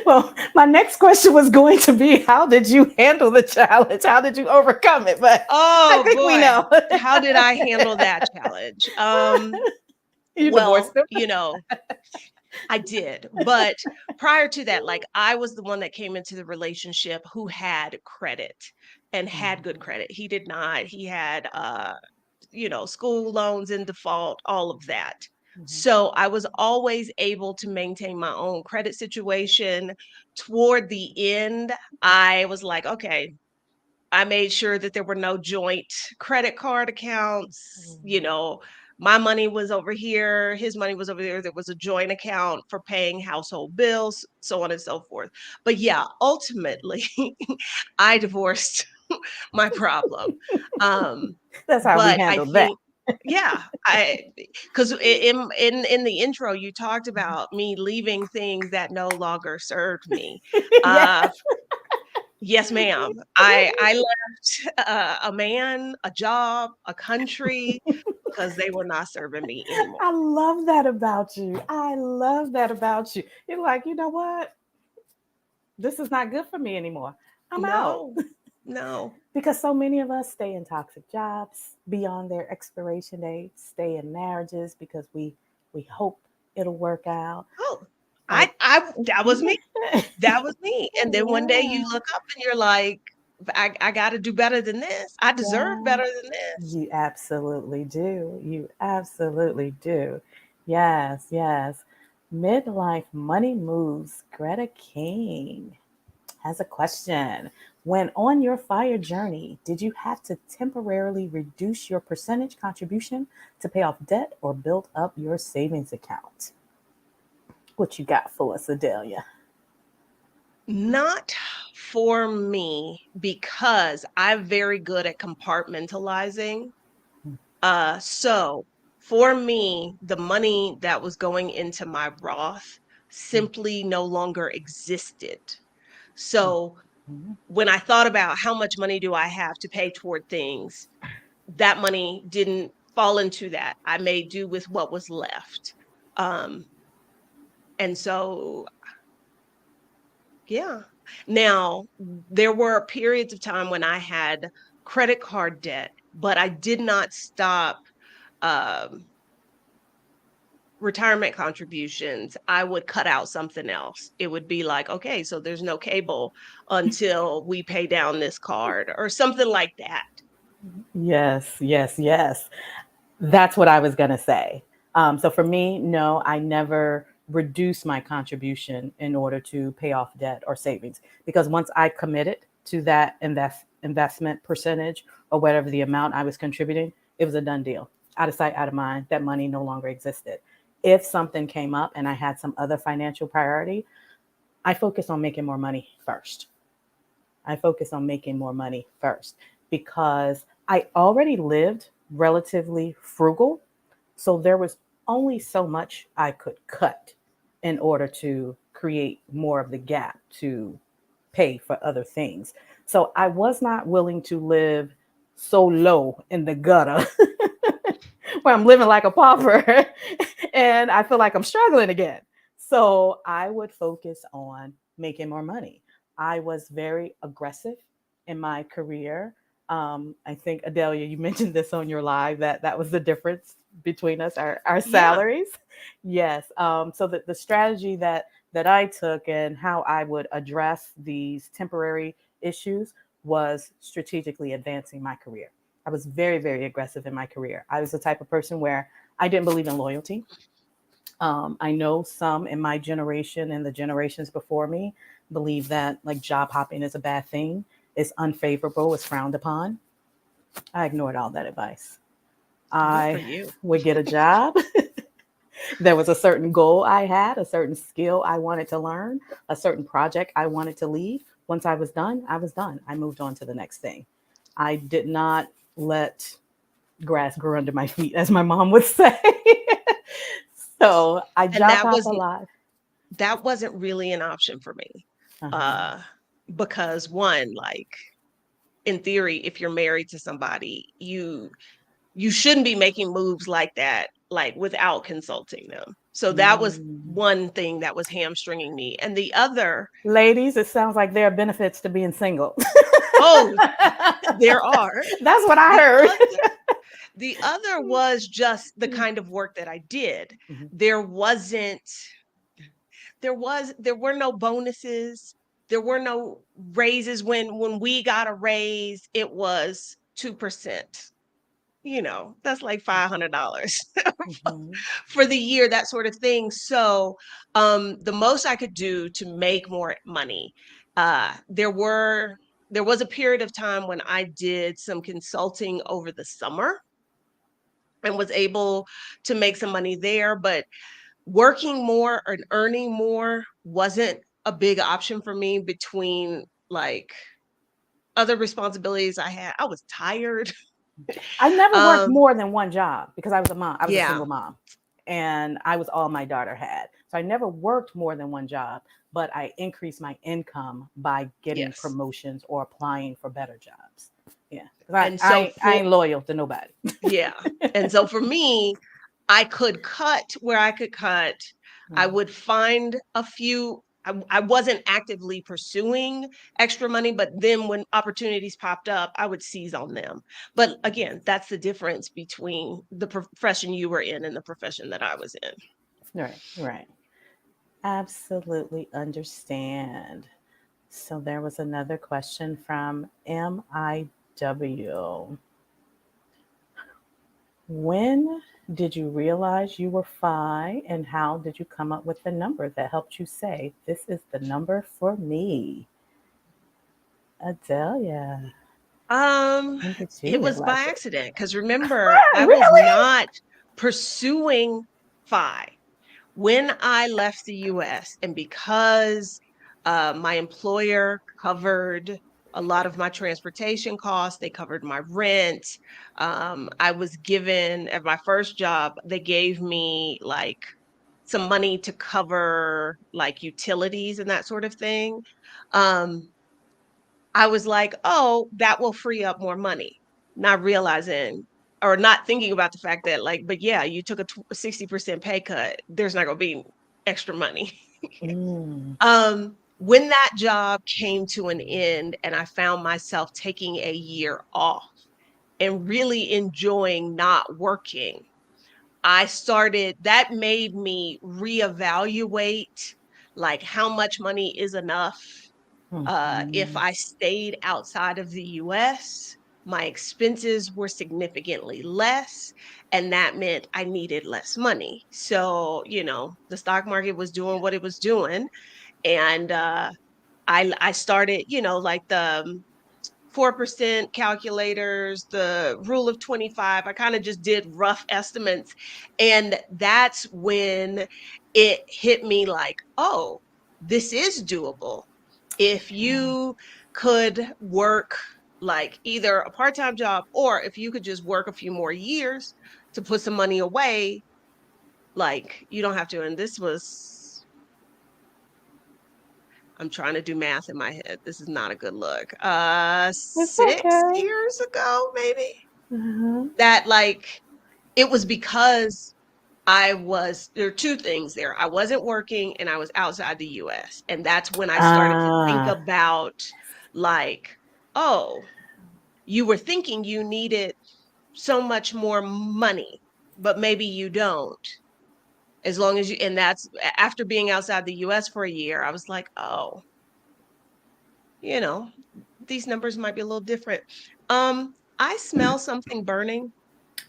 Well, my next question was going to be, how did you handle the challenge? How did you overcome it? But I Oh think we boy, know. how did I handle that challenge? You divorced Well, him? I did. But prior to that, like I was the one that came into the relationship who had credit and had good Mhm. credit. He did not. He had school loans in default, all of that. Mhm. So I was always able to maintain my own credit situation. Toward the end, I was like, okay, I made sure that there were no joint credit card accounts. My money was over here, his money was over there. There was a joint account for paying household bills, so on and so forth. But yeah, ultimately, I divorced my problem. Um, That's how we but I handled that. think, yeah, because in the intro, you talked about me leaving things that no longer served me. Yes. Uh, Yes, ma'am. I left a man, a job, a country because they were not serving me anymore. I love that about you. I love that about you. You're like, you know what? This is not good for me anymore. I'm out. No, no. Because so many of us stay in toxic jobs beyond their expiration date, stay in marriages because we hope it'll work out. Oh, Like, I that was me. yeah, That was me. And then one day you look up and you're like, I got to do better than this. I deserve yeah, better than this. you absolutely do. You absolutely do. Yes, yes. Midlife money moves. Greta King has a question. When on your fire journey, did you have to temporarily reduce your percentage contribution to pay off debt or build up your savings account? What you got for us, Adalia? Not for me because I'm very good at compartmentalizing. So for me, the money that was going into my Roth simply no longer existed. So when I thought about how much money do I have to pay toward things, that money didn't fall into that. I made do with what was left. Um, and so, yeah. Now, there were periods of time when I had credit card debt, but I did not stop um, retirement contributions. I would cut out something else. It would be like, okay, so there's no cable until we pay down this card or something like that. Yes, yes, yes. That's what I was going to say. So for me, no, I never reduced my contribution in order to pay off debt or savings because once I committed to that investment percentage or whatever the amount I was contributing, it was a done deal. Out of sight, out of mind. That money no longer existed. If something came up and I had some other financial priority, I focused on making more money first. I focused on making more money first because I already lived relatively frugal. So there was only so much I could cut in order to create more of the gap to pay for other things. So I was not willing to live so low in the gutter where I'm living like a pauper and I feel like I'm struggling again. So I would focus on making more money. I was very aggressive in my career. I think Adalia, you mentioned this on your live that was the difference between us, our Yeah. salaries. Yes. So the strategy that I took and how I would address these temporary issues was strategically advancing my career. I was very, very aggressive in my career. I was the type of person where I didn't believe in loyalty. I know some in my generation and the generations before me believe that like job hopping is a bad thing, it's unfavorable, it's frowned upon. I ignored all that advice. Good for I you. would get a job. There was a certain goal I had, a certain skill I wanted to learn, a certain project I wanted to lead. Once I was done, I was done. I moved on to the next thing. I did not let grass grow under my feet, as my mom would say. So I And job hop a lot. that wasn't really an option for me. Uh-huh. Uh because one, like in theory, if you're married to somebody, you shouldn't be making moves like that, like without consulting them. So that was Mm. one thing that was hamstringing me. And the other, Ladies, it sounds like there are benefits to being single. oh, there are. That's what I The heard. the other was just the kind of work that I did. Mhm. There wasn't there were no bonuses, there were no raises. When we got a raise, it was 2%. You know, that's like $500 Mhm. for the year, that sort of thing. So the most I could do to make more money, uh there were there was a period of time when I did some consulting over the summer and was able to make some money there, but working more and earning more wasn't a big option for me between like other responsibilities I had. I was tired. I never worked um more than one job because I was a mom. I was a yeah. single mom, and I was all my daughter had. So I never worked more than one job, but I increased my income by getting Yes. promotions or applying for better jobs. Yeah, because And so I for ain't loyal to nobody. Yeah. And so for me, I could cut where I could cut. I Mhm. would find a few. I wasn't actively pursuing extra money, but then when opportunities popped up, I would seize on them. But again, that's the difference between the profession you were in and the profession that I was in. Right, right. Absolutely understand. So there was another question from MIW. When did you realize you were FI, and how did you come up with the number that helped you say, this is the number for me? Adalia, Um, when did you it was realize by it? accident because remember, I was Really? not pursuing FI when I left the US, and because my employer covered a lot of my transportation costs, they covered my rent. I was given at my first job, they gave me like some money to cover like utilities and that sort of thing. Um, I was like, oh, that will free up more money, not realizing or not thinking about the fact that, like, but yeah, you took a 60% pay cut. There's not going to be extra money. Mm. When that job came to an end and I found myself taking a year off and really enjoying not working, that made me reevaluate like how much money is enough. If Mhm. I stayed outside of the US, my expenses were significantly less, and that meant I needed less money. So, you know, the stock market was doing what it was doing, and I started, you know, like the 4% calculators, the rule of 25. I kind of just did rough estimates. And that's when it hit me like, oh, this is doable. If Yeah. you could work like either a part time job, or if you could just work a few more years to put some money away, like you don't have to. And this was, I'm trying to do math in my head. This is not a good look. It's 6 okay. years ago, maybe. Uh-huh. That like it was because there are two things there. I wasn't working and I was outside the US. And that's when I started to think Ah. about like, oh, you were thinking you needed so much more money, but maybe you don't. As long as you, and that's after being outside the US for a year, I was like, oh, you know, these numbers might be a little different. I smell something burning.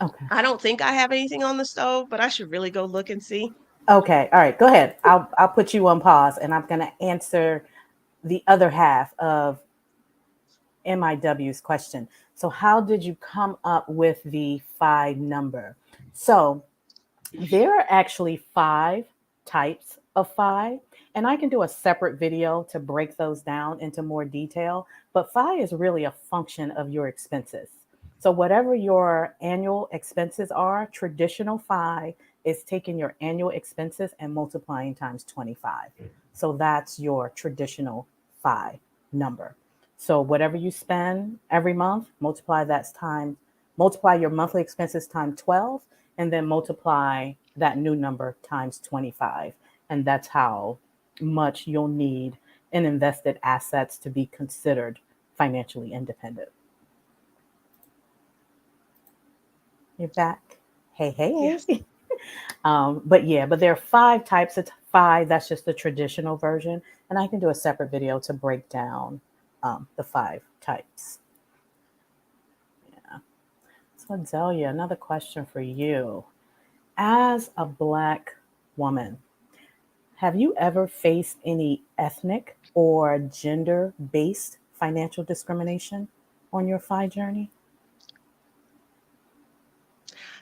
Okay. I don't think I have anything on the stove, but I should really go look and see. Okay. All right. Go ahead. I'll put you on pause, and I'm gonna answer the other half of MIW's question. So, how did you come up with the FI number? So, there are actually 5 types of FI, and I can do a separate video to break those down into more detail. But FI is really a function of your expenses. So, whatever your annual expenses are, traditional FI is taking your annual expenses and multiplying times 25. So, that's your traditional FI number. So, whatever you spend every month, multiply your monthly expenses times 12, and then multiply that new number times 25. And that's how much you'll need in invested assets to be considered financially independent. You're back. Hey, Yes. hey. But there are 5 types of FI. That's just the traditional version. And I can do a separate video to break down the 5 types. Yeah. So, Adalia, another question for you. As a Black woman, have you ever faced any ethnic or gender based financial discrimination on your FI journey?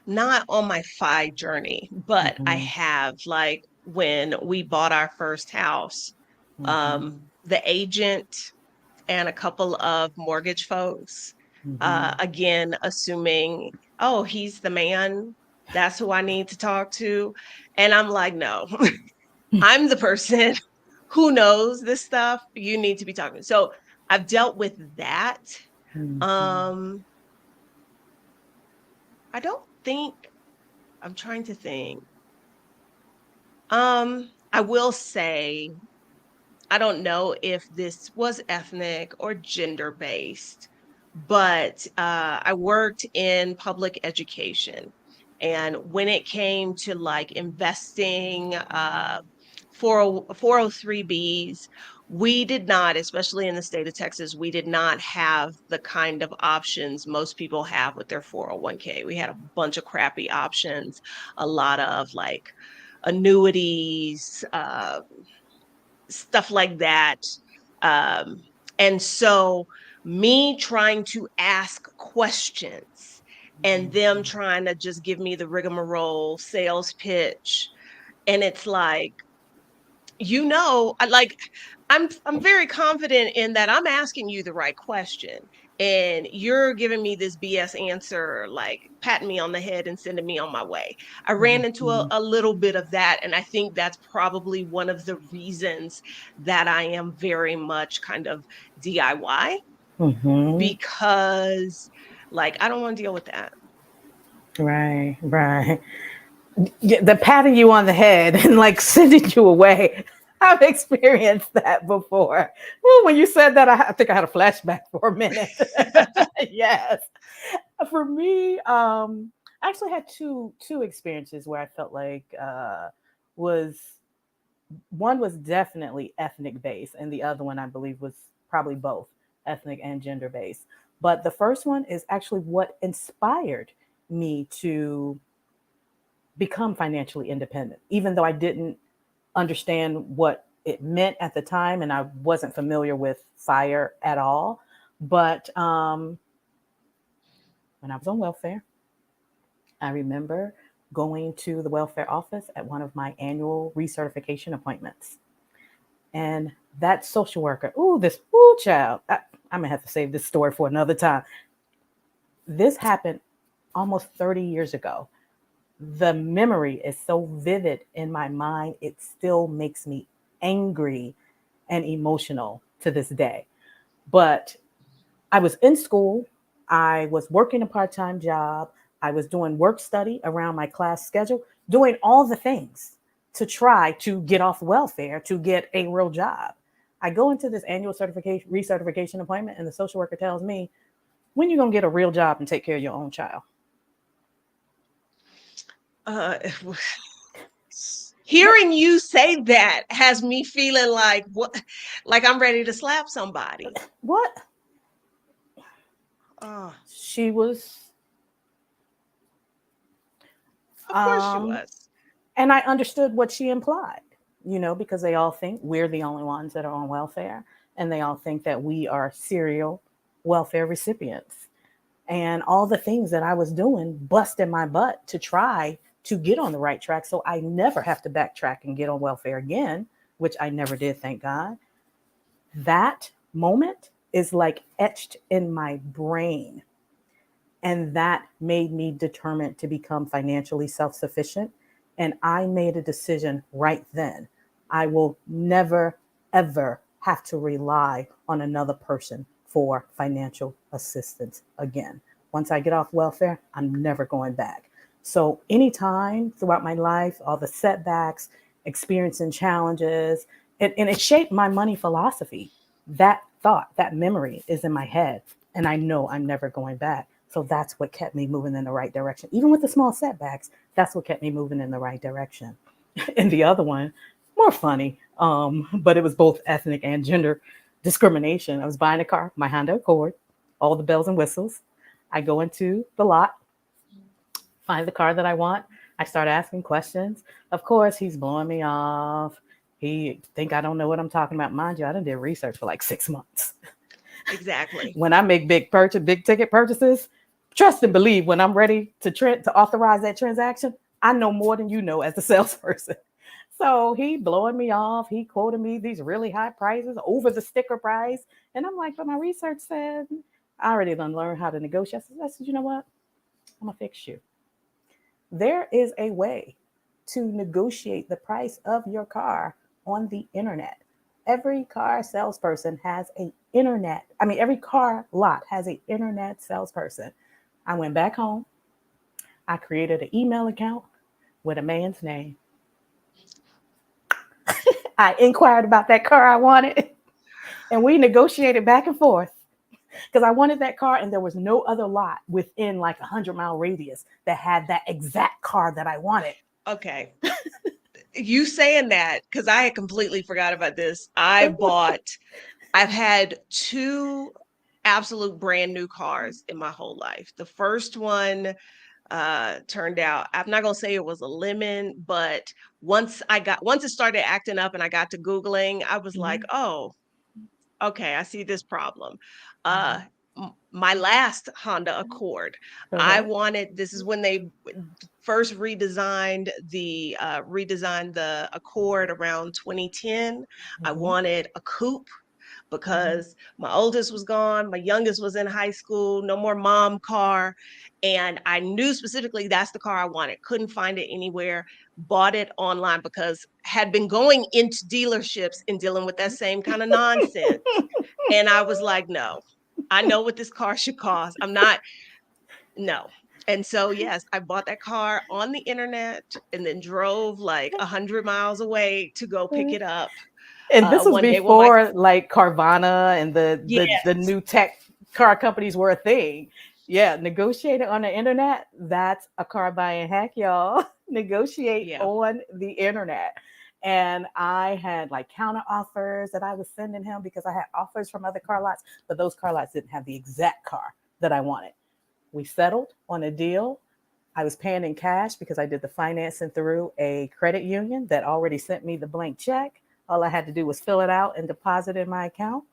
Not on my FI journey, but I Mm-hmm, have, like, when we bought our first house, mm-hmm, the agent and a couple of mortgage folks, mm-hmm. again, assuming, oh, he's the man. That's who I need to talk to. And I'm like, no, I'm the person who knows this stuff. You need to be talking. So I've dealt with that. Mm-hmm. Um, I don't think I'm trying to think. I will say I don't know if this was ethnic or gender based, but I worked in public education. And when it came to like investing 403Bs, we did not, especially in the state of Texas, we did not have the kind of options most people have with their 401k. We had a bunch of crappy options, a lot of like annuities, stuff like that. Um, and so, me trying to ask questions and them trying to just give me the rigmarole sales pitch. And it's like, I'm very confident in that I'm asking you the right question, and you're giving me this BS answer, like patting me on the head and sending me on my way. I ran into Mm-hmm. a little bit of that, and I think that's probably one of the reasons that I am very much kind of DIY, Mm-hmm. because like I don't want to deal with that. Right, right. Yeah, the patting you on the head and like sending you away. I've experienced that before. Well, when you said that, I think I had a flashback for a minute. Yes. For me, I actually had two experiences where I felt like was one was definitely ethnic based, and the other one I believe was probably both ethnic and gender based. But the first one is actually what inspired me to become financially independent, even though I didn't understand what it meant at the time and I wasn't familiar with fire at all. But when I was on welfare, I remember going to the welfare office at one of my annual recertification appointments. And that social worker, child, I'm gonna have to save this story for another time. This happened almost 30 years ago. The memory is so vivid in my mind, it still makes me angry and emotional to this day. But I was in school, I was working a part time job, I was doing work study around my class schedule, doing all the things to try to get off welfare to get a real job. I go into this annual certification recertification appointment, and the social worker tells me, "When you gonna get a real job and take care of your own child?" uh Hearing you say that has me feeling like what, like I'm ready to slap somebody. What? Oh, She was, of course she um, was. and I understood what she implied, because they all think we're the only ones that are on welfare, and they all think that we are serial welfare recipients. And all the things that I was doing, busting my butt to try to get on the right track. So I never have to backtrack and get on welfare again, which I never did, thank God. That moment is like etched in my brain. And that made me determined to become financially self sufficient. And I made a decision right then. I will never, ever have to rely on another person for financial assistance again. Once I get off welfare, I'm never going back. So, anytime throughout my life, all the setbacks, experiencing challenges, and it shaped my money philosophy. That thought, that memory is in my head, and I know I'm never going back. So that's what kept me moving in the right direction. Even with the small setbacks, that's what kept me moving in the right direction. And the other one, more funny, but it was both ethnic and gender discrimination. I was buying a car, my Honda Accord, all the bells and whistles. I go into the lot, find the car that I want. I start asking questions. Of course, he's blowing me off. He think I don't know what I'm talking about. Mind you, I done did research for like 6 months. Exactly. When I make big ticket purchases, trust and believe when I'm ready to authorize that transaction, I know more than you know as a salesperson. So he blowing me off. He quoted me these really high prices over the sticker price. And I'm like, but my research said I already done learned how to negotiate. I said, you know what? I'm gonna fix you. There is a way to negotiate the price of your car on the internet. Every car salesperson has a internet. I mean, every car lot has a internet salesperson. I went back home. I created an email account with a man's name. I inquired about that car I wanted, and we negotiated back and forth because I wanted that car, and there was no other lot within like 100-mile radius that had that exact car that I wanted. Okay. You saying that, because I had completely forgot about this. I've had two absolute brand new cars in my whole life. The first one turned out, I'm not gonna say it was a lemon, but once it started acting up and I got to Googling, I was like, oh, okay, I see this problem. Uh, my last Honda Accord, this is when they first redesigned the Accord around 2010. I wanted a coupe because my oldest was gone, my youngest was in high school, no more mom car. And I knew specifically that's the car I wanted. Couldn't find it anywhere. Bought it online because had been going into dealerships and dealing with that same kind of nonsense. And I was like, no, I know what this car should cost. No. And so, yes, I bought that car on the internet and then drove like 100 miles away to go pick it up. And this was One day when my before like Carvana and the yes, new tech car companies were a thing. Yeah, negotiating on the internet, that's a car buying hack, y'all. Negotiate yeah. on the internet. And I had like counter offers that I was sending him because I had offers from other car lots, but those car lots didn't have the exact car that I wanted. We settled on a deal. I was paying in cash because I did the financing through a credit union that already sent me the blank check. All I had to do was fill it out and deposit in my account.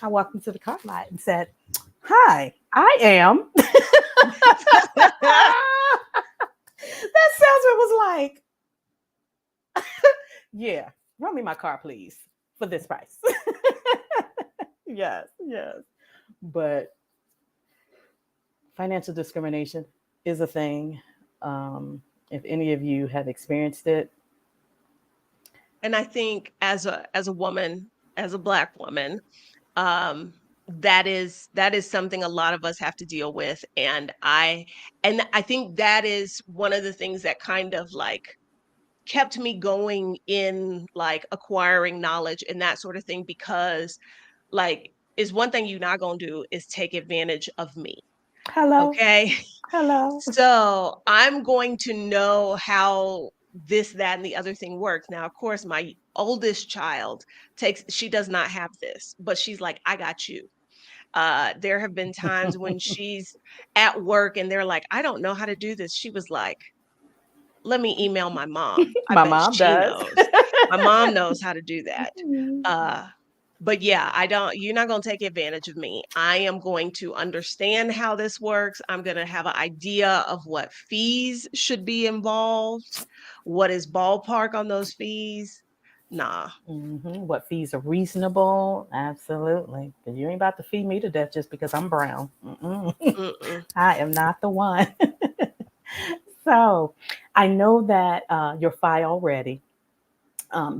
I walked into the car lot and said, "Hi, I am." That salesman was like, "Yeah, run me my car, please, for this price." Yes, yes. But financial discrimination is a thing. If any of you have experienced it, And I think as a woman, as a Black woman, um, that is something a lot of us have to deal with. And I think that is one of the things that kind of like kept me going in like acquiring knowledge and that sort of thing, because like is one thing you're not going to do is take advantage of me. hello, Okay. hello. So I'm going to know how this, that, and the other thing works. Now, of course, my oldest child she does not have this, but she's like, I got you. There have been times when she's at work and they're like, I don't know how to do this. She was like, let me email my mom. I My bet mom she does. knows. My mom knows how to do that. Uh, But yeah, you're not going to take advantage of me. I am going to understand how this works. I'm going to have an idea of what fees should be involved. What is ballpark on those fees? Nah. What fees are reasonable? Absolutely. Because you ain't about to feed me to death just because I'm brown. Mm-mm. I am not the one. So I know that you're FI already.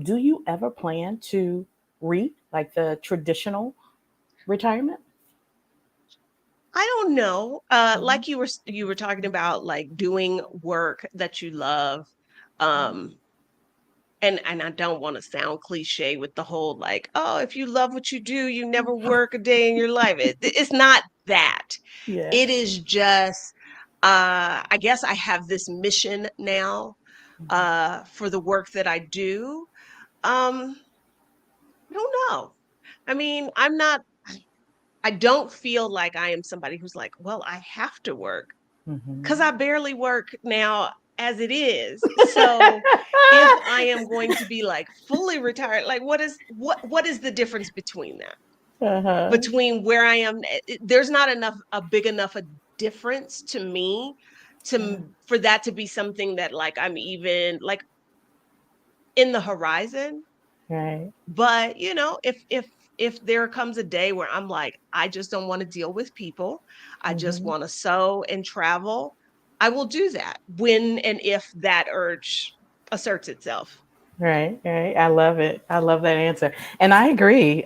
Do you ever plan to read like the traditional retirement? I don't know. Mhm. Like you were talking about, like doing work that you love. Um, and I don't want to sound cliche with the whole like, oh, if you love what you do, you never work a day in your life. It's not that. Yeah. It is just, I guess I have this mission now, for the work that I do. I don't know. I mean, I don't feel like I am somebody who's like, well, I have to work, because I Hmm. barely work now as it is. So if I am going to be like fully retired, like what is the difference between that? Uh-huh. Between where I am, there's not enough a big enough a difference to me for that to be something that like I'm even like in the horizon. Right. But if there comes a day where I'm like, I just don't want to deal with people, I just Hmm. want to sew and travel, I will do that when and if that urge asserts itself. Right. Right. I love it. I love that answer. And I agree.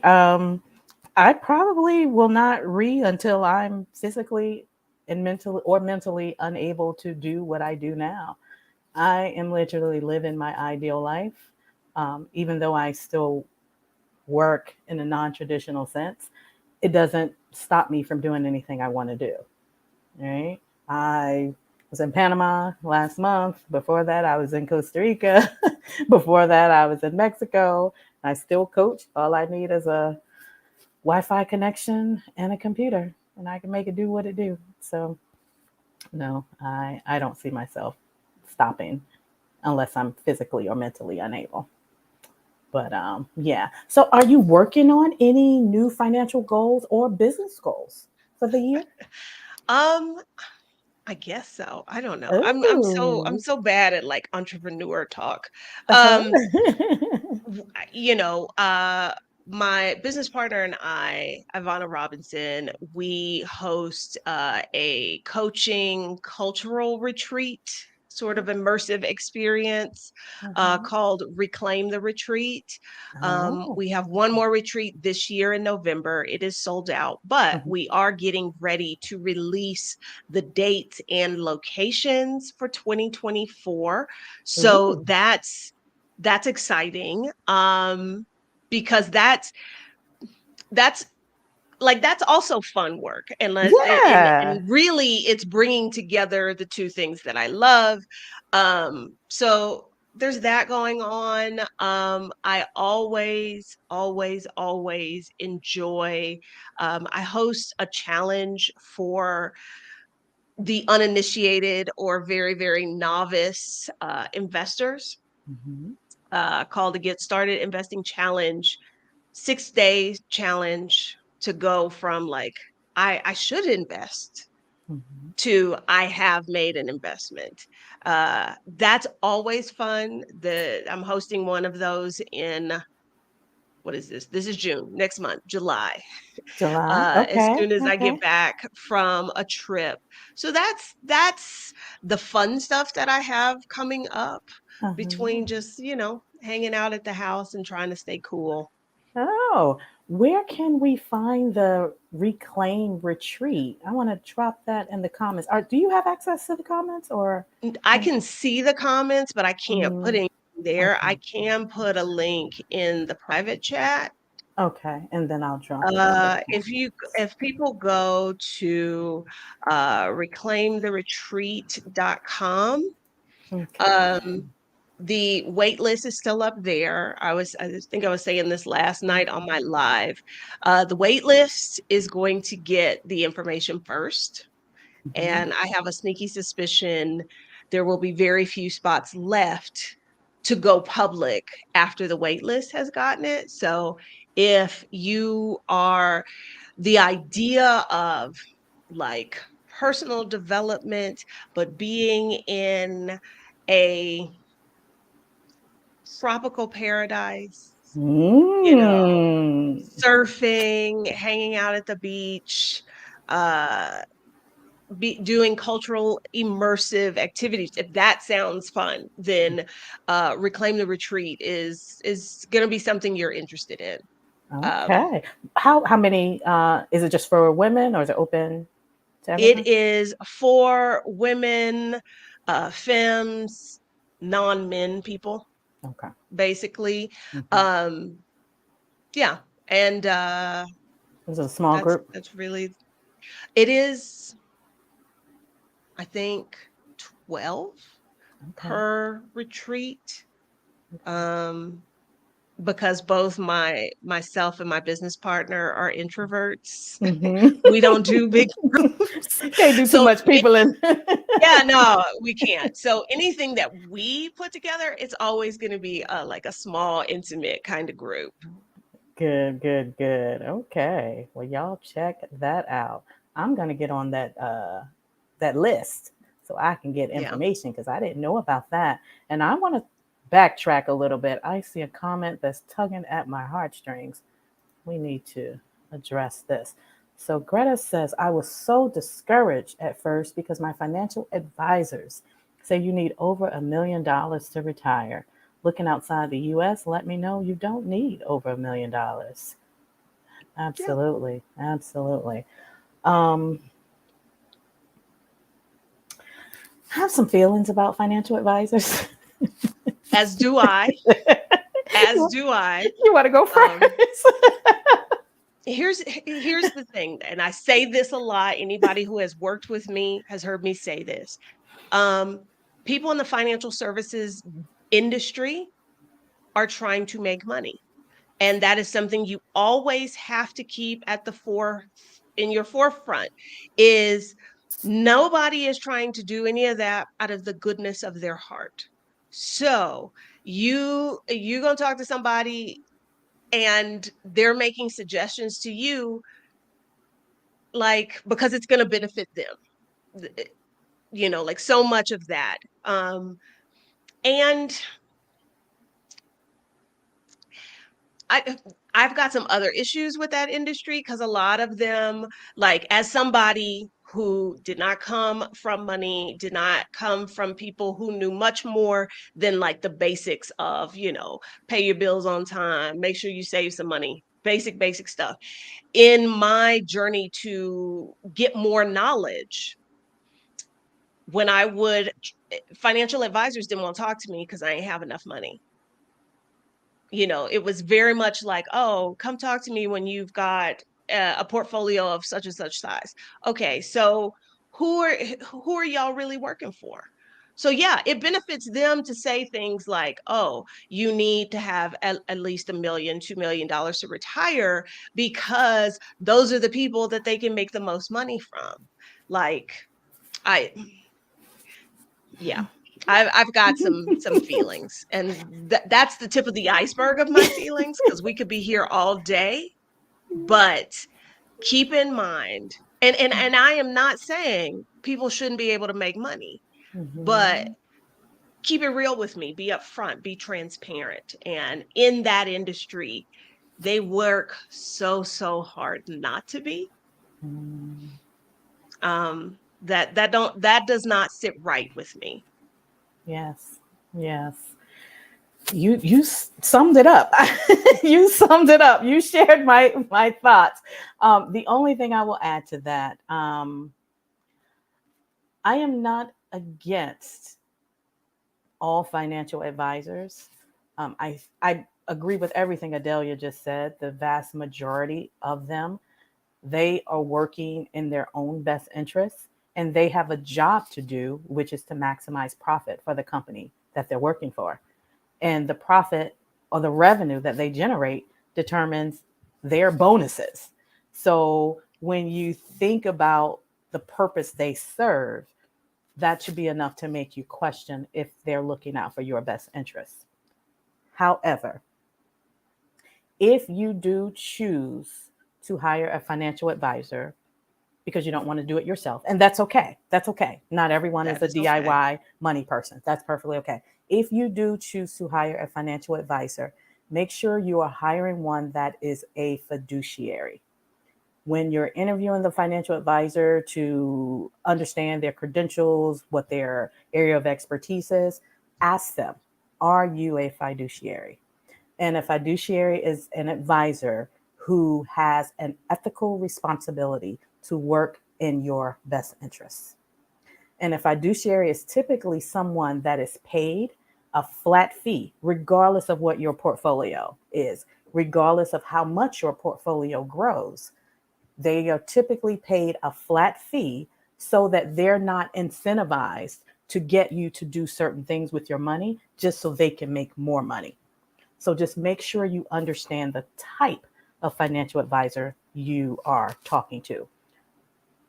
I probably will not read until I'm physically and mentally unable to do what I do now. I am literally living my ideal life, even though I still work in a non-traditional sense. It doesn't stop me from doing anything I want to do. Right? I was in Panama last month. Before that, I was in Costa Rica. Before that, I was in Mexico. I still coach. All I need is a Wi-Fi connection and a computer, and I can make it do what it do. So no, I don't see myself stopping unless I'm physically or mentally unable. But yeah. So are you working on any new financial goals or business goals for the year? um I guess so. I don't know. I'm Oh. so bad at like entrepreneur talk. Uh-huh. um you know, my business partner and I, Ivana Robinson, we host a coaching cultural retreat, sort of immersive experience, Uh-huh. called Reclaim the Retreat. Oh. We have one more retreat this year in November. It is sold out, but Uh-huh. we are getting ready to release the dates and locations for 2024. So Ooh. that's exciting, because that's like that's also fun work, Yeah. and really it's bringing together the two things that I love. So there's that going on. I always enjoy, I host a challenge for the uninitiated or very, very novice investors, Mm-hmm. called the Get Started Investing Challenge, 6 day challenge to go from like, I should invest Mm-hmm. to I have made an investment. That's always fun. I'm hosting one of those in, what is this? This is June, next month, July, July. as Okay. soon as I Okay. get back from a trip. So that's the fun stuff that I have coming up, Uh-huh. between just, hanging out at the house and trying to stay cool. Oh, where can we find the Reclaim Retreat? I want to drop that in the comments. Do you have access to the comments or? I can see the comments, but I can't put Mm, anything there. okay. I can put a link in the private chat. Okay. And then I'll drop it in the comments. If people go to reclaimtheretreat.com, Okay. um, the wait list is still up there. I think I was saying this last night on my live. The wait list is going to get the information first. Mhm. And I have a sneaky suspicion there will be very few spots left to go public after the wait list has gotten it. So if you are the idea of like personal development, but being in a tropical paradise, you know, Mm. surfing, hanging out at the beach, uh, doing cultural immersive activities. If that sounds fun, then Reclaim the Retreat is going to be something you're interested in. Um, Okay. How many is it just for women or is it open to it everyone? is for women, femmes, non-men people, Okay. basically. Hmm. Um, yeah, and Is it a small that's group? that's really it is. I think 12 Okay. per retreat. Okay. Um, because both myself and my business partner are introverts. Hmm. We don't do big groups. Can't do too So much people in. yeah, no, we can't. So anything that we put together, it's always going to be like a small, intimate kind of group. Good, good, good. Okay. Well, y'all check that out. I'm gonna get on that list so I can get Yeah. information because I didn't know about that. And I want to backtrack a little bit. I see a comment that's tugging at my heartstrings. We need to address this. So Greta says, I was so discouraged at first because my financial advisors say you need over $1 million to retire. Looking outside the US, let me know you don't need over $1 million. Yeah. Absolutely. Absolutely. Um, I have some feelings about financial advisors. As do I. As you, do I. you want to go Um, first? here's the thing, and I say this a lot. Anybody who has worked with me has heard me say this. Um, People in the financial services industry are trying to make money. And that is something you always have to keep at the in your forefront is nobody is trying to do any of that out of the goodness of their heart. So you gonna talk to somebody and they're making suggestions to you like because it's gonna benefit them. Like so much of that. And I I've got some other issues with that industry because a lot of them, like as somebody who did not come from money, did not come from people who knew much more than like the basics of, pay your bills on time, make sure you save some money, basic stuff. In my journey to get more knowledge, when I would, financial advisors didn't want to talk to me because I ain't have enough money. It was very much like, oh, come talk to me when you've got a portfolio of such and such size. Okay, so who are y'all really working for? So yeah, it benefits them to say things like, oh, you need to have at least $1 million, $2 million to retire because those are the people that they can make the most money from. Like, I yeah, I've got some feelings, and that's the tip of the iceberg of my feelings because we could be here all day. But keep in mind, and I am not saying people shouldn't be able to make money, but Hmm. keep it real with me, be upfront, be transparent. And in that industry, they work so hard not to be. That does not sit right with me. Yes, yes. You summed it up. You summed it up. You shared my thoughts. The only thing I will add to that, I am not against all financial advisors. I agree with everything Adalia just said. The vast majority of them, they are working in their own best interests, and they have a job to do, which is to maximize profit for the company that they're working for. And the profit or the revenue that they generate determines their bonuses. So when you think about the purpose they serve, that should be enough to make you question if they're looking out for your best interests. However, If you do choose to hire a financial advisor because you don't want to do it yourself, and that's okay. That's okay. Not everyone is That a is okay. DIY money person. That's perfectly okay. If you do choose to hire a financial advisor, make sure you are hiring one that is a fiduciary. When you're interviewing the financial advisor to understand their credentials, what their area of expertise is, ask them, are you a fiduciary? And a fiduciary is an advisor who has an ethical responsibility to work in your best interests. And a fiduciary is typically someone that is paid a flat fee, regardless of what your portfolio is, regardless of how much your portfolio grows. They are typically paid a flat fee so that they're not incentivized to get you to do certain things with your money just so they can make more money. So just make sure you understand the type of financial advisor you are talking to.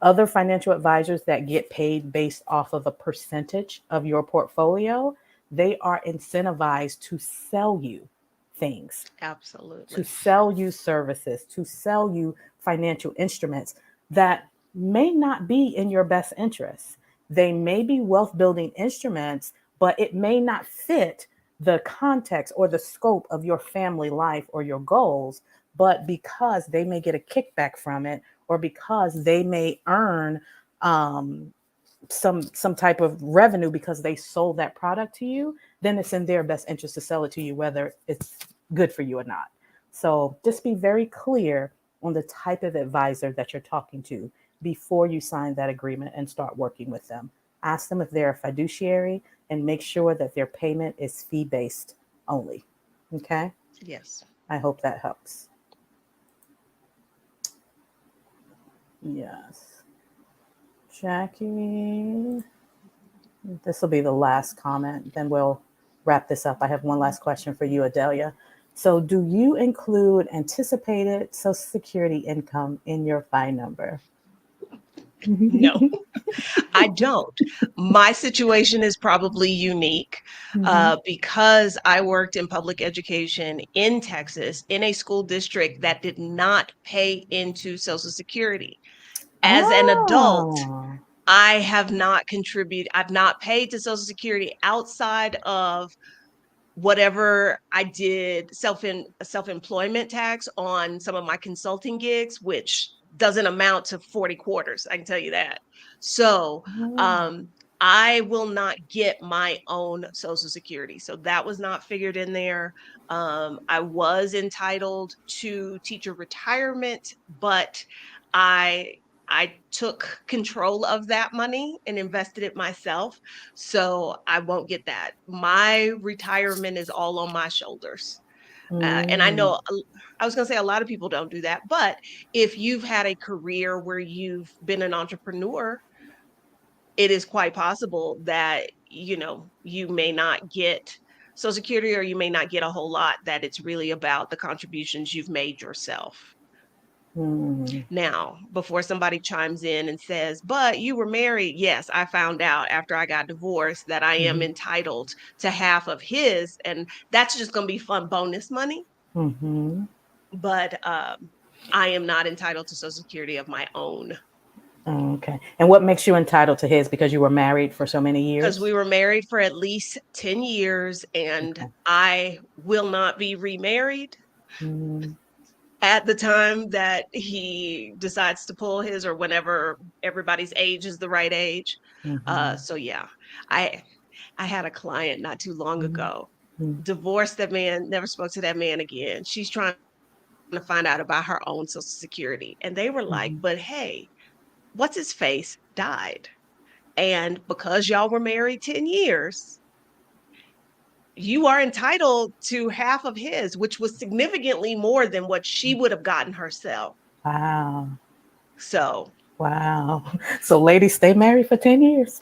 Other financial advisors that get paid based off of a percentage of your portfolio, they are incentivized to sell you things, to Absolutely. sell you services, to sell you financial instruments that may not be in your best interest. They may be wealth building instruments, but it may not fit the context or the scope of your family life or your goals. But because they may get a kickback from it, or because they may earn um, some type of revenue because they sold that product to you, then it's in their best interest to sell it to you, whether it's good for you or not. So just be very clear on the type of advisor that you're talking to before you sign that agreement and start working with them. Ask them if they're a fiduciary and make sure that their payment is fee based only. Okay. Yes. I hope that helps. Yes. Jackie, this will be the last comment, then we'll wrap this up. I have one last question for you, Adalia. So, do you include anticipated Social Security income in your FI number? No, I don't. My situation is probably unique Mhm. because I worked in public education in Texas in a school district that did not pay into Social Security. As an adult, Oh. I have not contributed, I've not paid to Social Security outside of whatever I did self-employment tax on some of my consulting gigs, which doesn't amount to 40 quarters, I can tell you that. So Oh. um I will not get my own Social Security. So that was not figured in there. I was entitled to teacher retirement, but I I took control of that money and invested it myself. So I won't get that. My retirement is all on my shoulders. And I Mm. know, I was going to say a lot of people don't do that, but if you've had a career where you've been an entrepreneur, it is quite possible that, you may not get Social Security or you may not get a whole lot, that it's really about the contributions you've made yourself. Mm. Now, before somebody chimes in and says, but you were married. Yes, I found out after I got divorced that I am Mhm. entitled to half of his. And that's just going to be fun bonus money. Mhm. But I am not entitled to Social Security of my own Okay. And what makes you entitled to his? Because you were married for so many because years? we were married for at least 10 years and Okay. I will not be remarried Mm. at the time that he decides to pull his or whenever everybody's age is the right age. Mhm. So yeah, I I had a client not too long Mhm. ago, Mhm. divorced that man, never spoke to that man again. She's trying to find out about her own Social Security. And they were like, Mhm. but hey, what's his face died. And because y'all were married 10 years, you are entitled to half of his, which was significantly more than what she would have gotten herself. Wow. So, Wow. So, ladies, stay married for 10 years.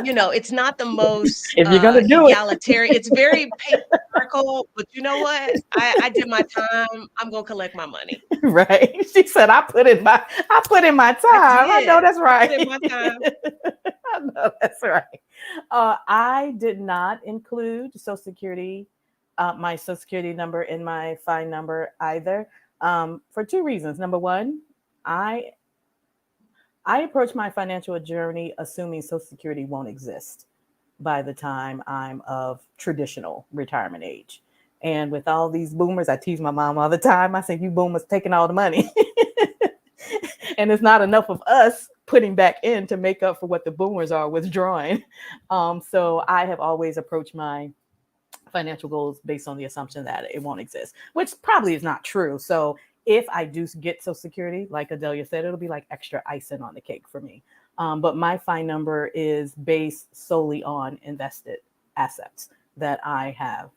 it's not the most If you're going to do it. egalitarian. It's very patriarchal, but you know what? I did my time. I'm gonna collect my money. Right. She said, I put in my I time. I know did. that's I right. put in my time. I know that's right. I did not include Social Security my social security number and my fine number either, for two reasons. Number one, I I approach my financial journey assuming social security won't exist by the time I'm of traditional retirement age. And with all these boomers, I tease my mom all the time. I say, "You boomers taking all the money." And it's not enough of us putting back in to make up for what the boomers are withdrawing. So I have always approached my financial goals based on the assumption that it won't exist, which probably is not true. So if I do get Social Security, like Adalia said, it'll be like extra icing on the cake for me. But my fine number is based solely on invested assets that I have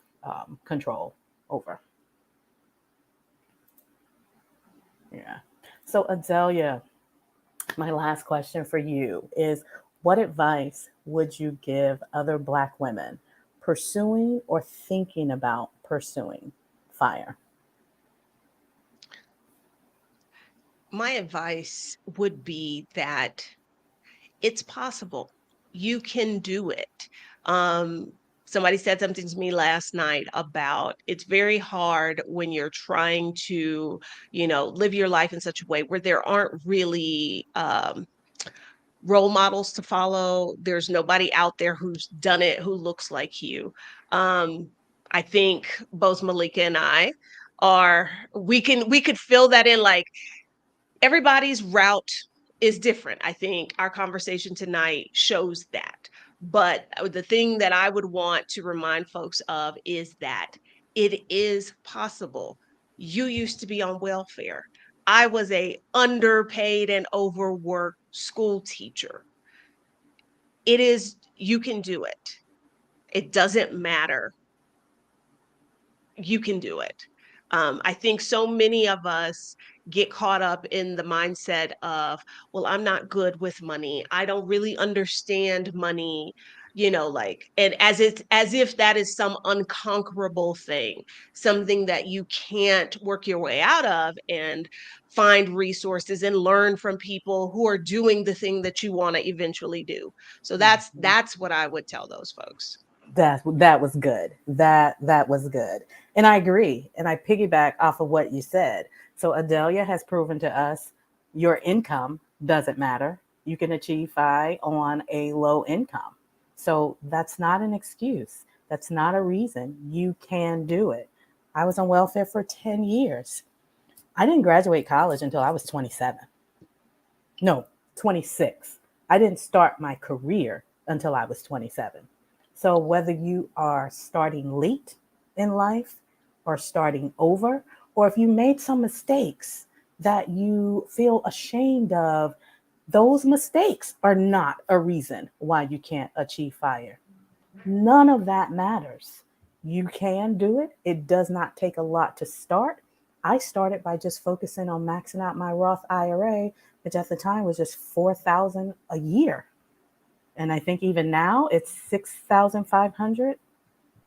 control over. Yeah. So Adalia, my last question for you is, what advice would you give other Black women pursuing or thinking about pursuing fire? My advice would be that it's possible. You can do it. Um, Somebody said something to me last night about it's very hard when you're trying to, live your life in such a way where there aren't really role models to follow. There's nobody out there who's done it who looks like you. Um, I think both Malika and I we could fill that in, like, everybody's route is different. I think our conversation tonight shows that. But the thing that I would want to remind folks of is that it is possible. You used to be on welfare. I was a underpaid and overworked school teacher. You can do it. It doesn't matter. You can do it. I think so many of us get caught up in the mindset of, well, I'm not good with money. I don't really understand money, and as if that is some unconquerable thing, something that you can't work your way out of and find resources and learn from people who are doing the thing that you want to eventually do. So Mhm. that's what I would tell those folks. That was good. That was good. And I agree. And I piggyback off of what you said. So Adelia has proven to us your income doesn't matter. You can achieve FI on a low income. So that's not an excuse. That's not a reason. You can do it. I was on welfare for 10 years. I didn't graduate college until I was 27. No, 26. I didn't start my career until I was 27. So whether you are starting late in life or starting over, or if you made some mistakes that you feel ashamed of, those mistakes are not a reason why you can't achieve fire. None of that matters. You can do it. It does not take a lot to start. I started by just focusing on maxing out my Roth IRA, which at the time was just 4,000 a year. And I think even now it's 6,500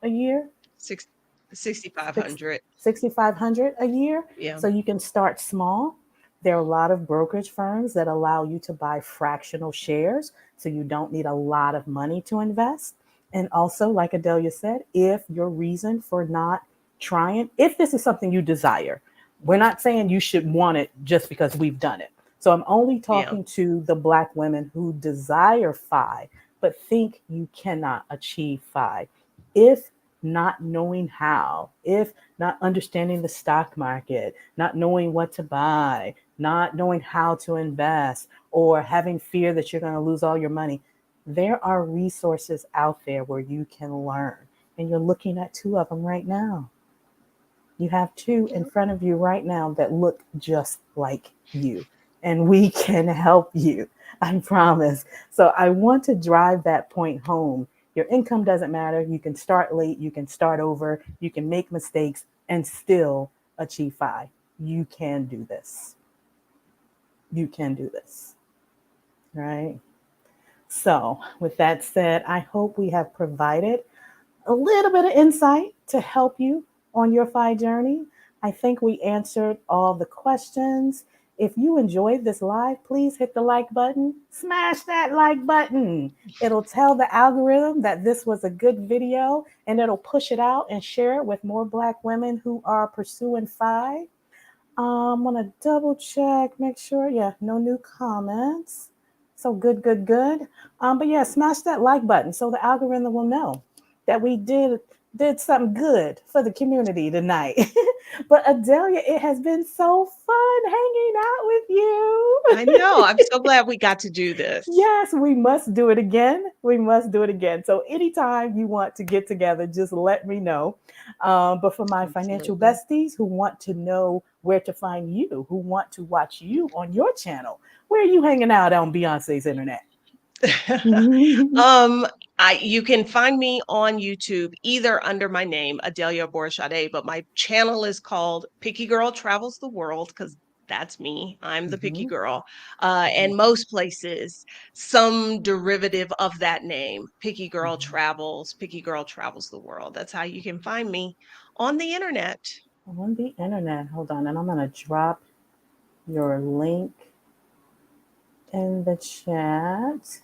a year. Six, Six 6,500. 6,500 a year. Yeah. So you can start small. There are a lot of brokerage firms that allow you to buy fractional shares. So you don't need a lot of money to invest. And also, like Adelia said, if your reason for not trying, if this is something you desire, we're not saying you should want it just because we've done it. So I'm only Yeah. talking to the Black women who desire FI, but think you cannot achieve FI. If not knowing how, if not understanding the stock market, not knowing what to buy, not knowing how to invest, or having fear that you're going to lose all your money, there are resources out there where you can learn. And you're looking at two of them right now. You have two in front of you right now that look just like you, and we can help you. I promise. So I want to drive that point home. Your income doesn't matter. You can start late, you can start over, you can make mistakes and still achieve FI. You can do this. You can do this. Right? So, with that said, I hope we have provided a little bit of insight to help you on your FI journey. I think we answered all the questions. If you enjoyed this live, please hit the like button, smash that like button. It'll tell the algorithm that this was a good video and it'll push it out and share it with more Black women who are pursuing FI. I'm gonna double check, make sure. Yeah, no new comments. So good, good, good. But yeah, smash that like button so the algorithm will know that we did something good for the community tonight. But Adelia, it has been so fun hanging out with you. I know. I'm so glad we got to do this. Yes, we must do it again. We must do it again. So anytime you want to get together, just let me know. But for my financial Absolutely. besties who want to know where to find you, who want to watch you on your channel, where are you hanging out on Beyonce's internet? um, you can find me on YouTube either under my name, Adalia Aborisade, but my channel is called Picky Girl Travels the World because that's me. I'm the picky Mhm. girl. And most places, some derivative of that name, Picky Girl Travels the World. That's how you can find me on the internet. On the internet. Hold on, and I'm gonna drop your link in the chat.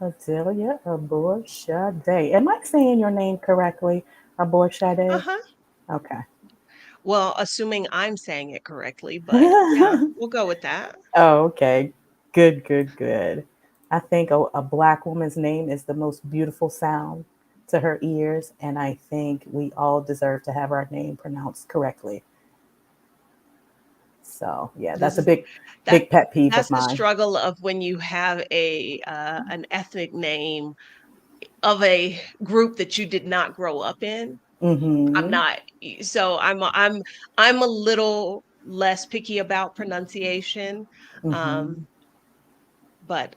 Adalia Aborisade. Am I saying your name correctly? Aborisade? Uh-huh. Okay. Well, assuming I'm saying it correctly, but yeah, we'll go with that. Oh, okay. Good, good, good. I think a Black woman's name is the most beautiful sound to her ears, and I think we all deserve to have our name pronounced correctly. So, yeah, This that's a is big, that big pet peeve of that's the mine. struggle of when you have an ethnic name of a group that you did not grow up in. I'm Mm-hmm. not so I'm a little less picky about pronunciation. Mm-hmm. Um, but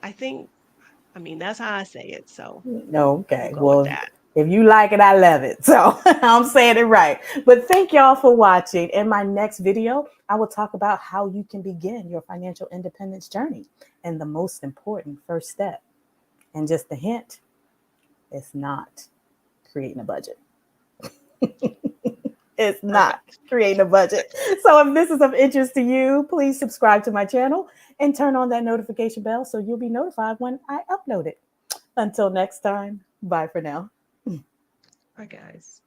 I mean that's how I say it, so we'll Okay. go with Well, that. if you like it, I love it. So I'm saying it right. But thank y'all for watching. In my next video, I will talk about how you can begin your financial independence journey and the most important first step. And just a hint, it's not creating a budget. It's not Perfect. creating a budget. So if this is of interest to you, please subscribe to my channel and turn on that notification bell so you'll be notified when I upload it. Until next time, bye for now. Bye guys.